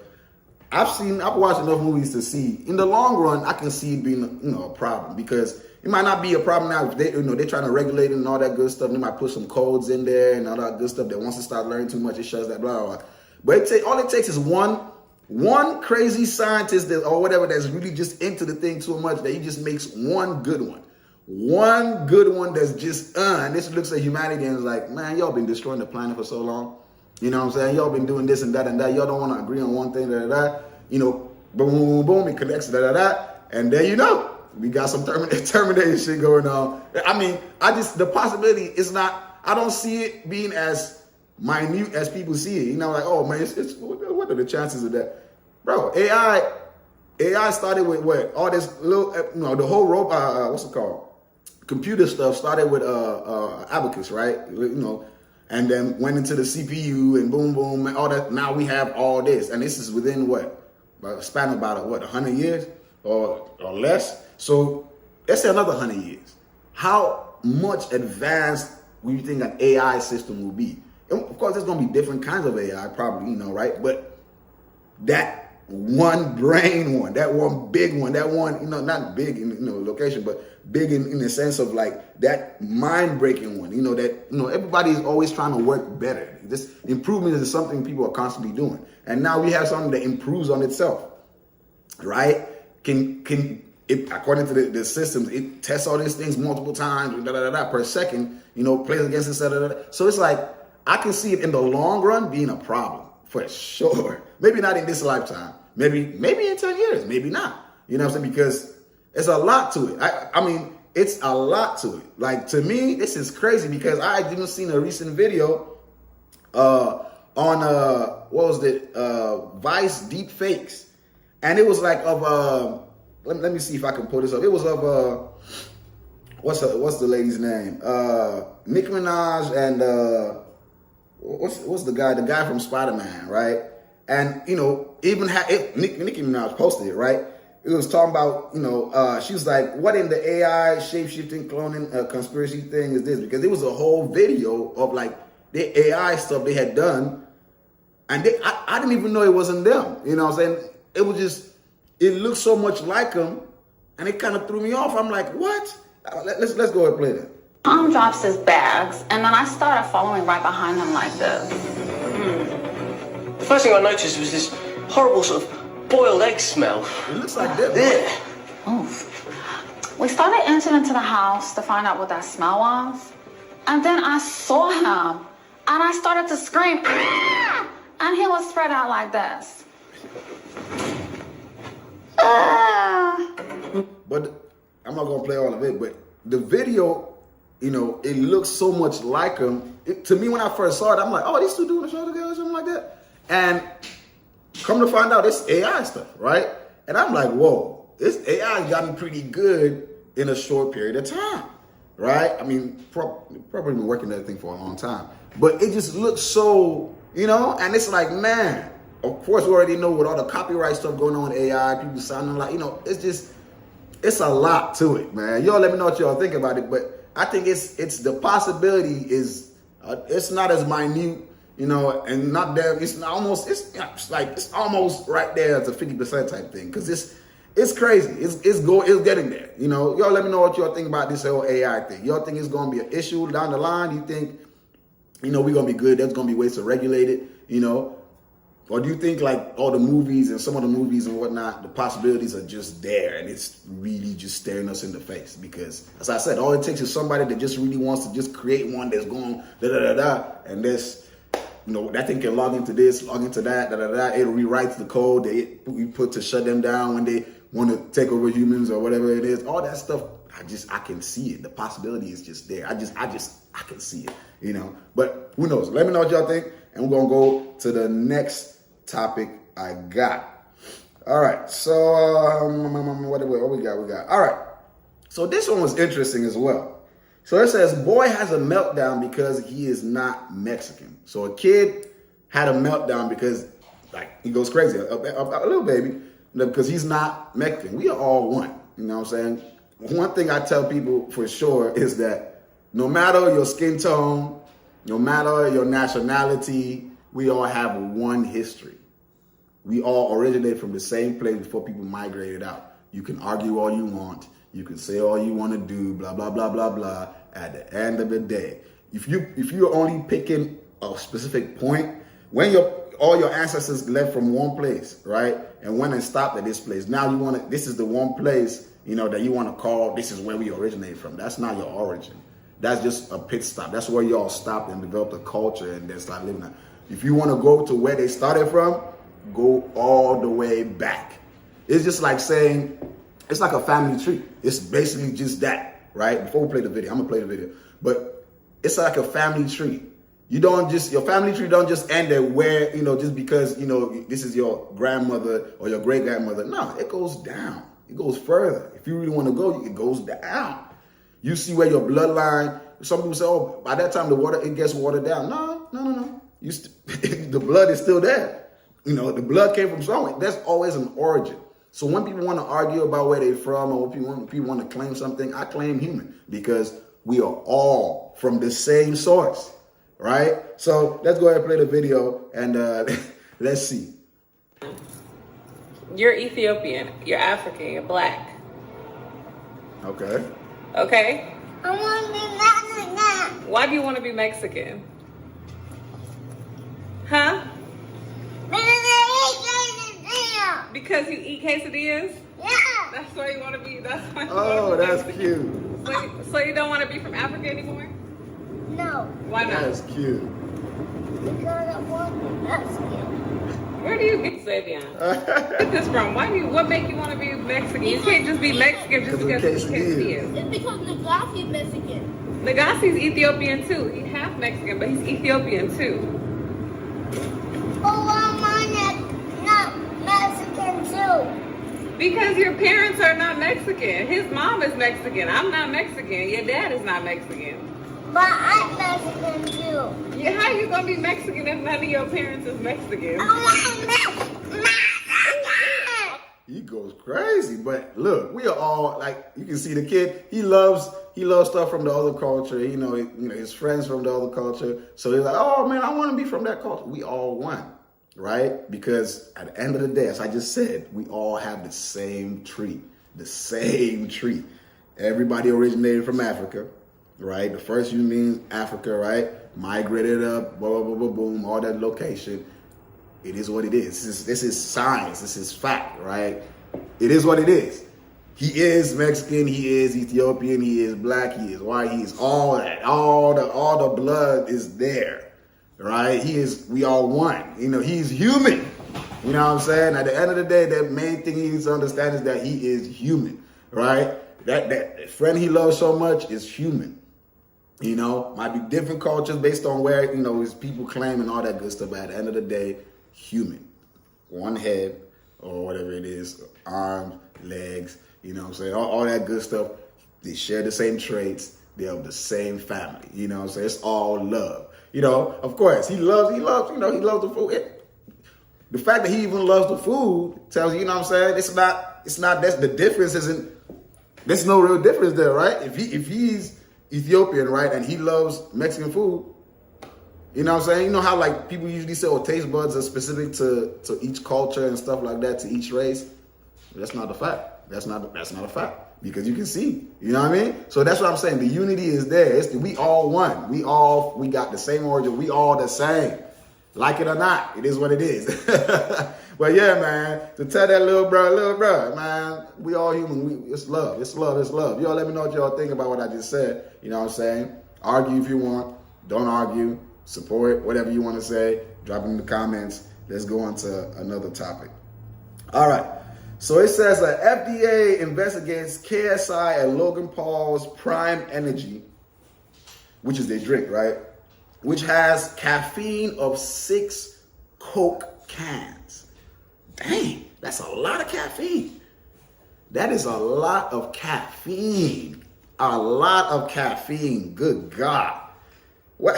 I've watched enough movies to see, in the long run, I can see it being, you know, a problem, because it might not be a problem now if they, you know, they're trying to regulate it and all that good stuff. They might put some codes in there and all that good stuff that once it starts learning too much, it shuts that, blah, blah, blah. But all it takes is one crazy scientist that, or whatever, that's really just into the thing too much, that he just makes one good one. One good one that's just, and this looks at humanity and is like, man, y'all been destroying the planet for so long. You know what I'm saying? Y'all been doing this and that and that. Y'all don't want to agree on one thing, you know, boom, boom, boom, it connects to that. And there you know, we got some terminating shit going on. I mean, the possibility is not, I don't see it being as minute as people see it. You know, like, oh man, what are the chances of that? Bro, AI started with what? All this little, you know, the whole robot, what's it called? Computer stuff started with abacus, right? You know, and then went into the CPU and boom, boom, and all that. Now we have all this, and this is within what? A span of about 100 years or less. So let's say another 100 years. How much advanced do you think an AI system will be? And of course, there's going to be different kinds of AI, probably, you know, right? But that one brain one, that one big one, that one, you know, not big in, you know, location, but big in the sense of like that mind-breaking one, you know, that, you know, everybody is always trying to work better. This improvement is something people are constantly doing. And now we have something that improves on itself, right? Can it, according to the systems, it tests all these things multiple times, per second, you know, plays against it, So it's like, I can see it in the long run being a problem for sure. Maybe not in this lifetime. Maybe in 10 years, maybe not. You know what I'm saying? Because it's a lot to it. I mean, it's a lot to it. Like, to me, this is crazy because I even seen a recent video on, what was it? Vice deep fakes. And it was like of, let me see if I can pull this up. It was of, what's the lady's name? Nicki Minaj and, what's the guy from Spider-Man, right? And, you know, even Nicki Minaj posted it, right? It was talking about, you know, she was like, what in the AI shape-shifting cloning conspiracy thing is this? Because it was a whole video of like the AI stuff they had done. And I didn't even know it wasn't them. You know what I'm saying? It was just, it looked so much like them. And it kind of threw me off. I'm like, what? Let's go ahead and play that. Tom drops his bags, and then I started following right behind him like this. The first thing I noticed was this horrible sort of boiled egg smell. It looks like that. Oof. We started entering into the house to find out what that smell was. And then I saw him. And I started to scream. "Ah!" And he was spread out like this. But I'm not gonna play all of it, but the video, you know, it looks so much like him. To me, when I first saw it, I'm like, oh, these two doing a show together or something like that. And come to find out, it's AI stuff, right? And I'm like, whoa, this AI has gotten pretty good in a short period of time, right? I mean, probably been working that thing for a long time. But it just looks so, you know, and it's like, man, of course we already know with all the copyright stuff going on with AI, people sounding like, you know, it's a lot to it, man. Y'all let me know what y'all think about it, but I think it's the possibility is, it's not as minute, you know, and not there, it's almost right there as a 50% type thing, because it's crazy. It's getting there, you know. Y'all let me know what y'all think about this whole AI thing. Y'all think it's going to be an issue down the line? You think, you know, we're going to be good, there's going to be ways to regulate it, you know? Or do you think like all the movies and some of the movies and whatnot, the possibilities are just there and it's really just staring us in the face? Because as I said, all it takes is somebody that just really wants to just create one that's going da-da-da-da, and this, you know, that thing can log into this, log into that, da-da-da. It rewrites the code that we put to shut them down when they want to take over humans or whatever it is. All that stuff, I can see it. The possibility is just there. I can see it, you know. But who knows? Let me know what y'all think, and we're gonna go to the next topic I got. All right, so what we got? All right, so this one was interesting as well. So it says, boy has a meltdown because he is not Mexican. So a kid had a meltdown because, like, he goes crazy, a little baby, because he's not Mexican. We are all one, you know what I'm saying? One thing I tell people for sure is that no matter your skin tone, no matter your nationality, we all have one history. We all originate from the same place before people migrated out. You can argue all you want. You can say all you want to do, blah, blah, blah, blah, blah. At the end of the day, if you're only picking a specific point, when all your ancestors left from one place, right, and went and stopped at this place, now this is the one place, you know, that you want to call, this is where we originate from. That's not your origin. That's just a pit stop. That's where y'all stopped and developed a culture and then start living that. If you want to go to where they started from, go all the way back. It's just like saying, it's like a family tree. It's basically just that, right? Before we play the video, I'm gonna play the video. But it's like a family tree. Your family tree don't just end at where, you know, just because, you know, this is your grandmother or your great grandmother. No, it goes down. It goes further. If you really want to go, it goes down. You see where your bloodline, some people say, oh, by that time it gets watered down. No. The blood is still there. You know, the blood came from somewhere. There's always an origin. So when people want to argue about where they're from, or when people want to claim something, I claim human, because we are all from the same source, right? So let's go ahead and play the video and let's see. You're Ethiopian, you're African, you're black. Okay. Okay? I want to be Mexican. Why do you want to be Mexican? Huh? Because you eat quesadillas? Yeah. That's why you want to be. That's why. Oh, that's cute. So you don't want to be from Africa anymore? No. Why not? That's cute. Because I want to be Mexican. Where do you get Savion? Get this from? What make you want to be Mexican? You can't just be Mexican just because you eat quesadillas. It's because Legacy is Mexican. Legacy's Ethiopian too. He's half Mexican, but he's Ethiopian too. Oh, why am I not Mexican too? Because your parents are not Mexican. His mom is Mexican. I'm not Mexican. Your dad is not Mexican. But I'm Mexican too. Yeah, how you gonna be Mexican if none of your parents is Mexican? He goes crazy, but look, we are all like, you can see the kid. He loves stuff from the other culture. You know, his friends from the other culture. So he's like, oh man, I want to be from that culture. We all one, right? Because at the end of the day, as I just said, we all have the same tree. Everybody originated from Africa, right? The first human Africa, right? Migrated up, boom, all that location. It is what it is. This is science. This is fact, right? It is what it is. He is Mexican, he is Ethiopian, he is black, he is white, he is all that. All the blood is there, right? We are one. You know, he's human. You know what I'm saying? At the end of the day, the main thing he needs to understand is that he is human, right? That friend he loves so much is human. You know, might be different cultures based on where, you know, his people claim and all that good stuff, but at the end of the day, human. One head or whatever it is, arms, legs, you know what I'm saying? All that good stuff. They share the same traits. They're of the same family. You know what I'm saying? It's all love. You know, of course, he loves, you know, he loves the food. The fact that he even loves the food tells you, you know what I'm saying? It's not, that's the difference isn't, there's no real difference there, right? If he's Ethiopian, right, and he loves Mexican food, you know what I'm saying? You know how like people usually say, oh, taste buds are specific to each culture and stuff like that, to each race. That's not a fact. That's not a fact, because you can see, you know what I mean? So that's what I'm saying. The unity is there. We all one. We got the same origin. We all the same. Like it or not, it is what it is. But yeah, man, to tell that little bro, man, we all human. It's love. It's love. It's love. Y'all let me know what y'all think about what I just said. You know what I'm saying? Argue if you want. Don't argue. Support whatever you want to say. Drop it in the comments. Let's go on to another topic. All right. So it says FDA investigates KSI and Logan Paul's Prime Energy, which is their drink, right? Which has caffeine of 6 Coke cans. Dang, that's a lot of caffeine. That is a lot of caffeine. A lot of caffeine. Good God. What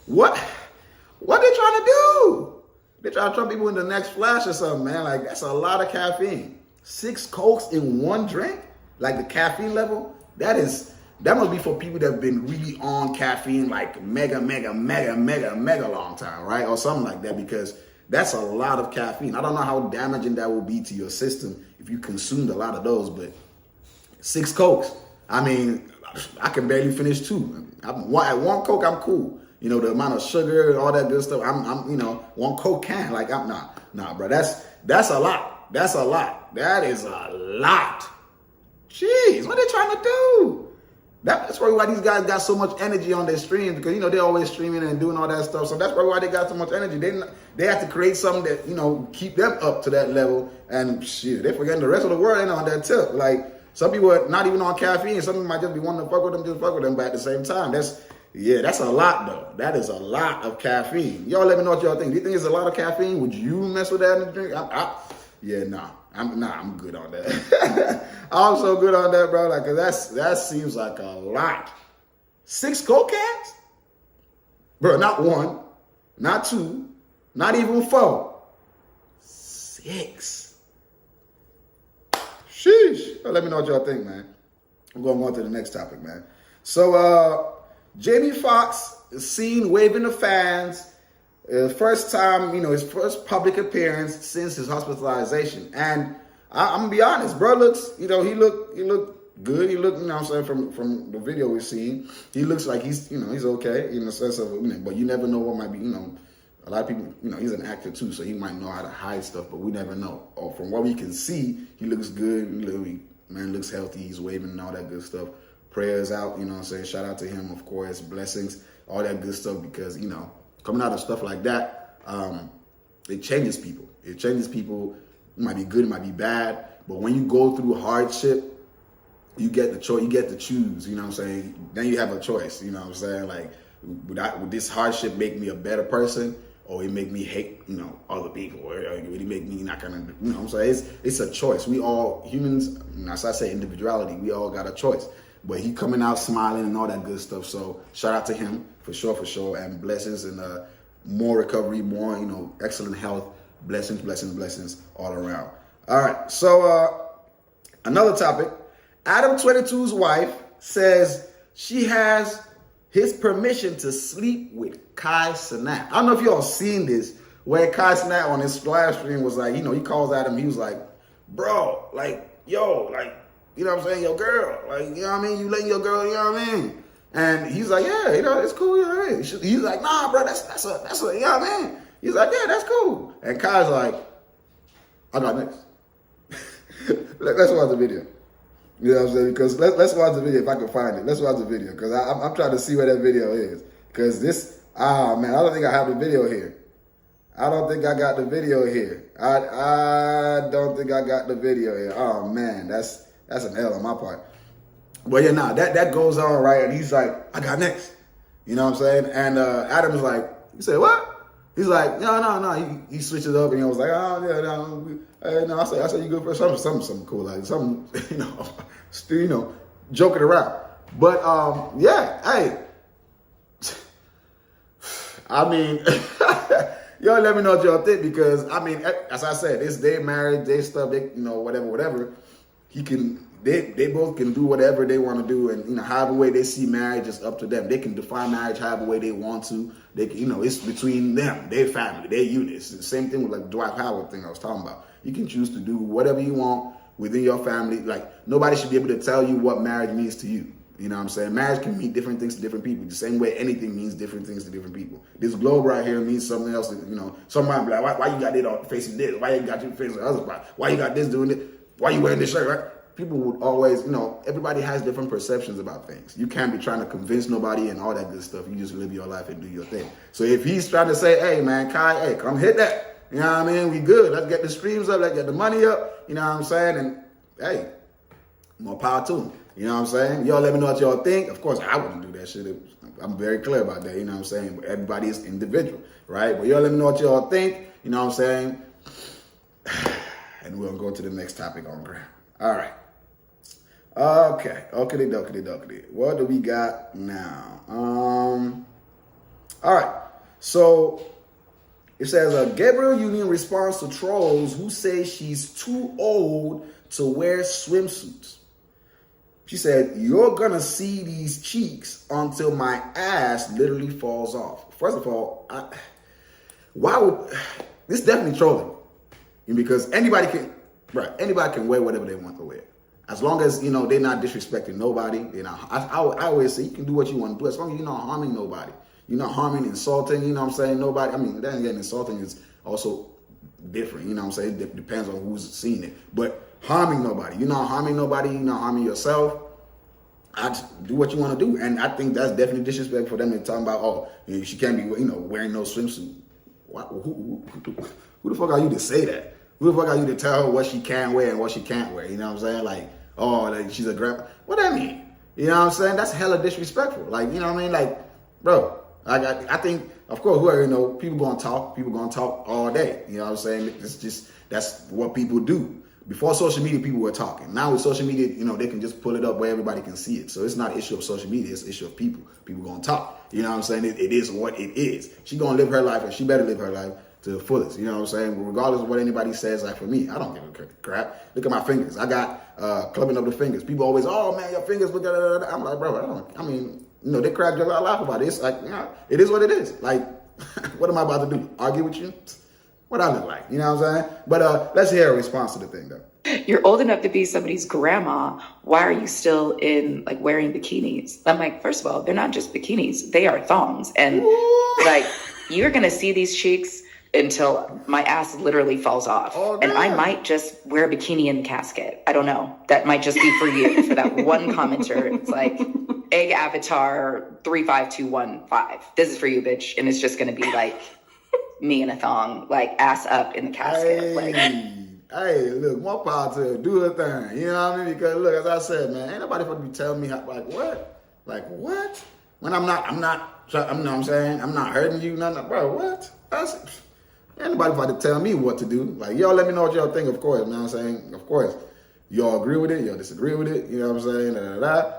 they trying to do? They trying to turn people into the next Flash or something, man. Like, that's a lot of caffeine. 6 Cokes in one drink? Like the caffeine level? That must be for people that have been really on caffeine like mega long time, right? Or something like that, because that's a lot of caffeine. I don't know how damaging that will be to your system if you consumed a lot of those, but 6 Cokes. I mean, I can barely finish 2. At one Coke, I'm cool. You know, the amount of sugar, all that good stuff. I'm you know, 1 Coke can. Like, I'm nah, bro. That's a lot. That's a lot. That is a lot. Jeez, what are they trying to do? That's probably why these guys got so much energy on their streams, because, you know, they're always streaming and doing all that stuff. So that's probably why they got so much energy. They have to create something that, you know, keep them up to that level. And shit, they forgetting the rest of the world ain't on that tip. Like, some people are not even on caffeine. Some people might just be wanting to fuck with them, just fuck with them. But at the same time, that's a lot, though. That is a lot of caffeine. Y'all let me know what y'all think. Do you think it's a lot of caffeine? Would you mess with that in the drink? I'm good on that. I'm so good on that, bro. Like, cause that seems like a lot. 6 Coke cans? Bro, not 1, not 2, not even 4. 6. Sheesh. Let me know what y'all think, man. I'm going on to the next topic, man. So, Jamie Foxx is seen waving to fans. First time, you know, his first public appearance since his hospitalization. And I'm gonna be honest, bro looks, you know, he look good. He look, you know what I'm saying, from the video we've seen, he looks like he's, you know, he's okay in the sense of, you know, but you never know what might be, you know, a lot of people, you know, he's an actor too, so he might know how to hide stuff, but we never know. Or from what we can see, he looks good, man looks healthy, he's waving and all that good stuff. Prayers out, you know what I'm saying, shout out to him, of course, blessings, all that good stuff, because, you know, coming out of stuff like that, it changes people. It changes people. It might be good, it might be bad, but when you go through hardship, you get the choice. You get to choose. You know what I'm saying? Then you have a choice. You know what I'm saying? Like, would this hardship make me a better person, or it make me hate, you know, other people, or would it make me not gonna, you know what I'm saying? It's a choice. We all humans. As I say, individuality. We all got a choice. But he coming out smiling and all that good stuff. So shout out to him for sure, and blessings and more recovery, more, you know, excellent health, blessings all around. All right, so another topic. Adam 22's wife says she has his permission to sleep with Kai Cenat. I don't know if y'all seen this, where Kai Cenat on his live stream was like, you know, he calls Adam, he was like, bro, like, yo, like, you know what I'm saying, your girl, like, you know what I mean, you letting your girl, you know what I mean? And he's like, yeah, you know, it's cool, you know what I mean? He's like, nah, bro, that's a, you know what I mean? He's like, yeah, that's cool. And Kai's like, I got next. Let's watch the video. You know what I'm saying? Because let's watch the video if I can find it. Let's watch the video because I'm trying to see where that video is. Because this, man, I don't think I have the video here. I don't think I got the video here. I don't think I got the video here. Oh man, that's an L on my part. But yeah, nah, that goes on, right? And he's like, I got next. You know what I'm saying? And Adam's like, you say what? He's like, no. He switches up and he was like, oh yeah, no. I said you good for something cool, like something, joking around. But yeah, hey, I mean, y'all let me know what y'all think because I mean, as I said, it's their marriage, their stuff, they whatever. They both can do whatever they want to do, and however way they see marriage is up to them. They can define marriage however way they want to. They can, it's between them, their family, their units. It's the same thing with like Dwight Howard thing I was talking about. You can choose to do whatever you want within your family. Like nobody should be able to tell you what marriage means to you. You know what I'm saying? Marriage can mean different things to different people. The same way anything means different things to different people. This globe right here means something else. Somebody be like, why you got it on facing this? Why you got your face on the other spot? Why you got this doing it? Why you wearing this shirt, right? People would always, everybody has different perceptions about things. You can't be trying to convince nobody and all that good stuff. You just live your life and do your thing. So if he's trying to say, hey, man, Kai, hey, come hit that. You know what I mean? We good. Let's get the streams up. Let's get the money up. You know what I'm saying? And, hey, more power to him. You know what I'm saying? Y'all let me know what y'all think. Of course, I wouldn't do that shit. I'm very clear about that. You know what I'm saying? Everybody is individual, right? But y'all let me know what y'all think. You know what I'm saying? And we'll go to the next topic on ground. All right. Okay. Okey-dokey. What do we got now? All right. So it says Gabrielle Union responds to trolls who say she's too old to wear swimsuits. She said, you're going to see these cheeks until my ass literally falls off. First of all, this is definitely trolling. Because anybody can wear whatever they want to wear. As long as, they're not disrespecting nobody. I always say you can do what you want to do as long as you're not harming nobody. You're not harming, insulting, you know what I'm saying? Nobody, I mean, then again, insulting is also different, you know what I'm saying? It depends on who's seeing it. But harming nobody. You're not harming nobody, you're not harming yourself. Do what you want to do. And I think that's definitely disrespectful for them to talk about, she can't be, wearing no swimsuit. Who the fuck are you to say that? Who the fuck are you to tell her what she can wear and what she can't wear? You know what I'm saying? Like she's a grandma. What that mean? You know what I'm saying? That's hella disrespectful. Like, you know what I mean? Like, bro, I think, of course, people gonna talk all day. You know what I'm saying? That's what people do. Before social media, people were talking. Now with social media, they can just pull it up where everybody can see it. So it's not an issue of social media, it's an issue of people. People gonna talk. You know what I'm saying? It is what it is. She gonna live her life and she better live her life to the fullest. You know what I'm saying? Regardless of what anybody says, like for me, I don't give a crap. Look at my fingers. I got clubbing up the fingers. People always, oh man, your fingers look at it. I'm like, bro, they crack your laugh about it. It's like, it is what it is. Like, what am I about to do? Argue with you? What I look like? You know what I'm saying? But let's hear a response to the thing though. You're old enough to be somebody's grandma. Why are you still in wearing bikinis? I'm like, first of all, they're not just bikinis. They are thongs. And you're going to see these cheeks until my ass literally falls off. Oh, and I might just wear a bikini in the casket. I don't know. That might just be for you, for that one commenter. It's like, egg avatar 35215. This is for you, bitch. And it's just going to be like me in a thong, ass up in the casket. Hey, look, more power to her. Do her thing. You know what I mean? Because look, as I said, man, ain't nobody supposed to be telling me what? Like what? When I'm not, you know what I'm saying? I'm not hurting you, nothing. Bro, what? Ain't nobody about to tell me what to do. Like, y'all let me know what y'all think, of course. You know what I'm saying? Of course. Y'all agree with it, y'all disagree with it, you know what I'm saying?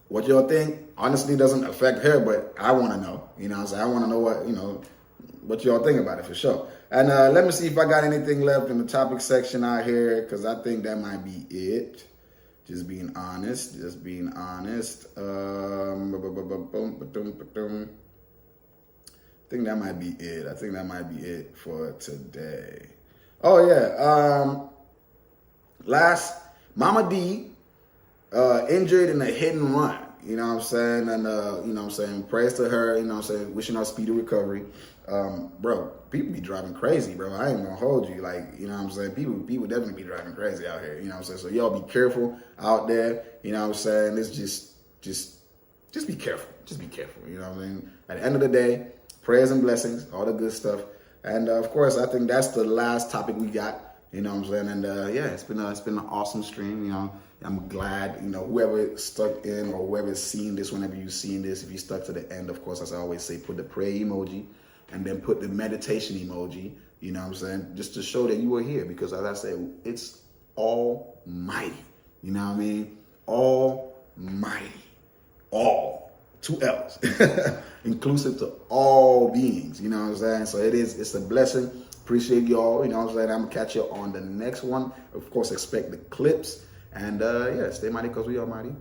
What y'all think honestly doesn't affect her, but I want to know. You know what I'm saying? I want to know what y'all think about it for sure. And let me see if I got anything left in the topic section out here, because I think that might be it. Just being honest. I think that might be it for today. Oh yeah. Last, Mama D injured in a hit and run. You know what I'm saying? And, prayers to her, wishing her speedy recovery. bro, people be driving crazy, bro. I ain't gonna hold you. Like, you know what I'm saying? People definitely be driving crazy out here. You know what I'm saying? So y'all be careful out there. You know what I'm saying? It's just be careful. Just be careful. You know what I mean? At the end of the day, prayers and blessings, all the good stuff. And of course, I think that's the last topic we got. You know what I'm saying? And yeah, it's been an awesome stream. You know, I'm glad, you know, whoever stuck in or whoever's seen this, whenever you've seen this, if you stuck to the end, of course, as I always say, put the prayer emoji and then put the meditation emoji. You know what I'm saying? Just to show that you were here, because as I said, it's almighty. You know what I mean? Almighty. All. 2 L's. Inclusive to all beings. You know what I'm saying? So it's a blessing. Appreciate y'all. You know what I'm saying? I'm going to catch you on the next one. Of course, expect the clips. And yeah, stay mighty because we almighty.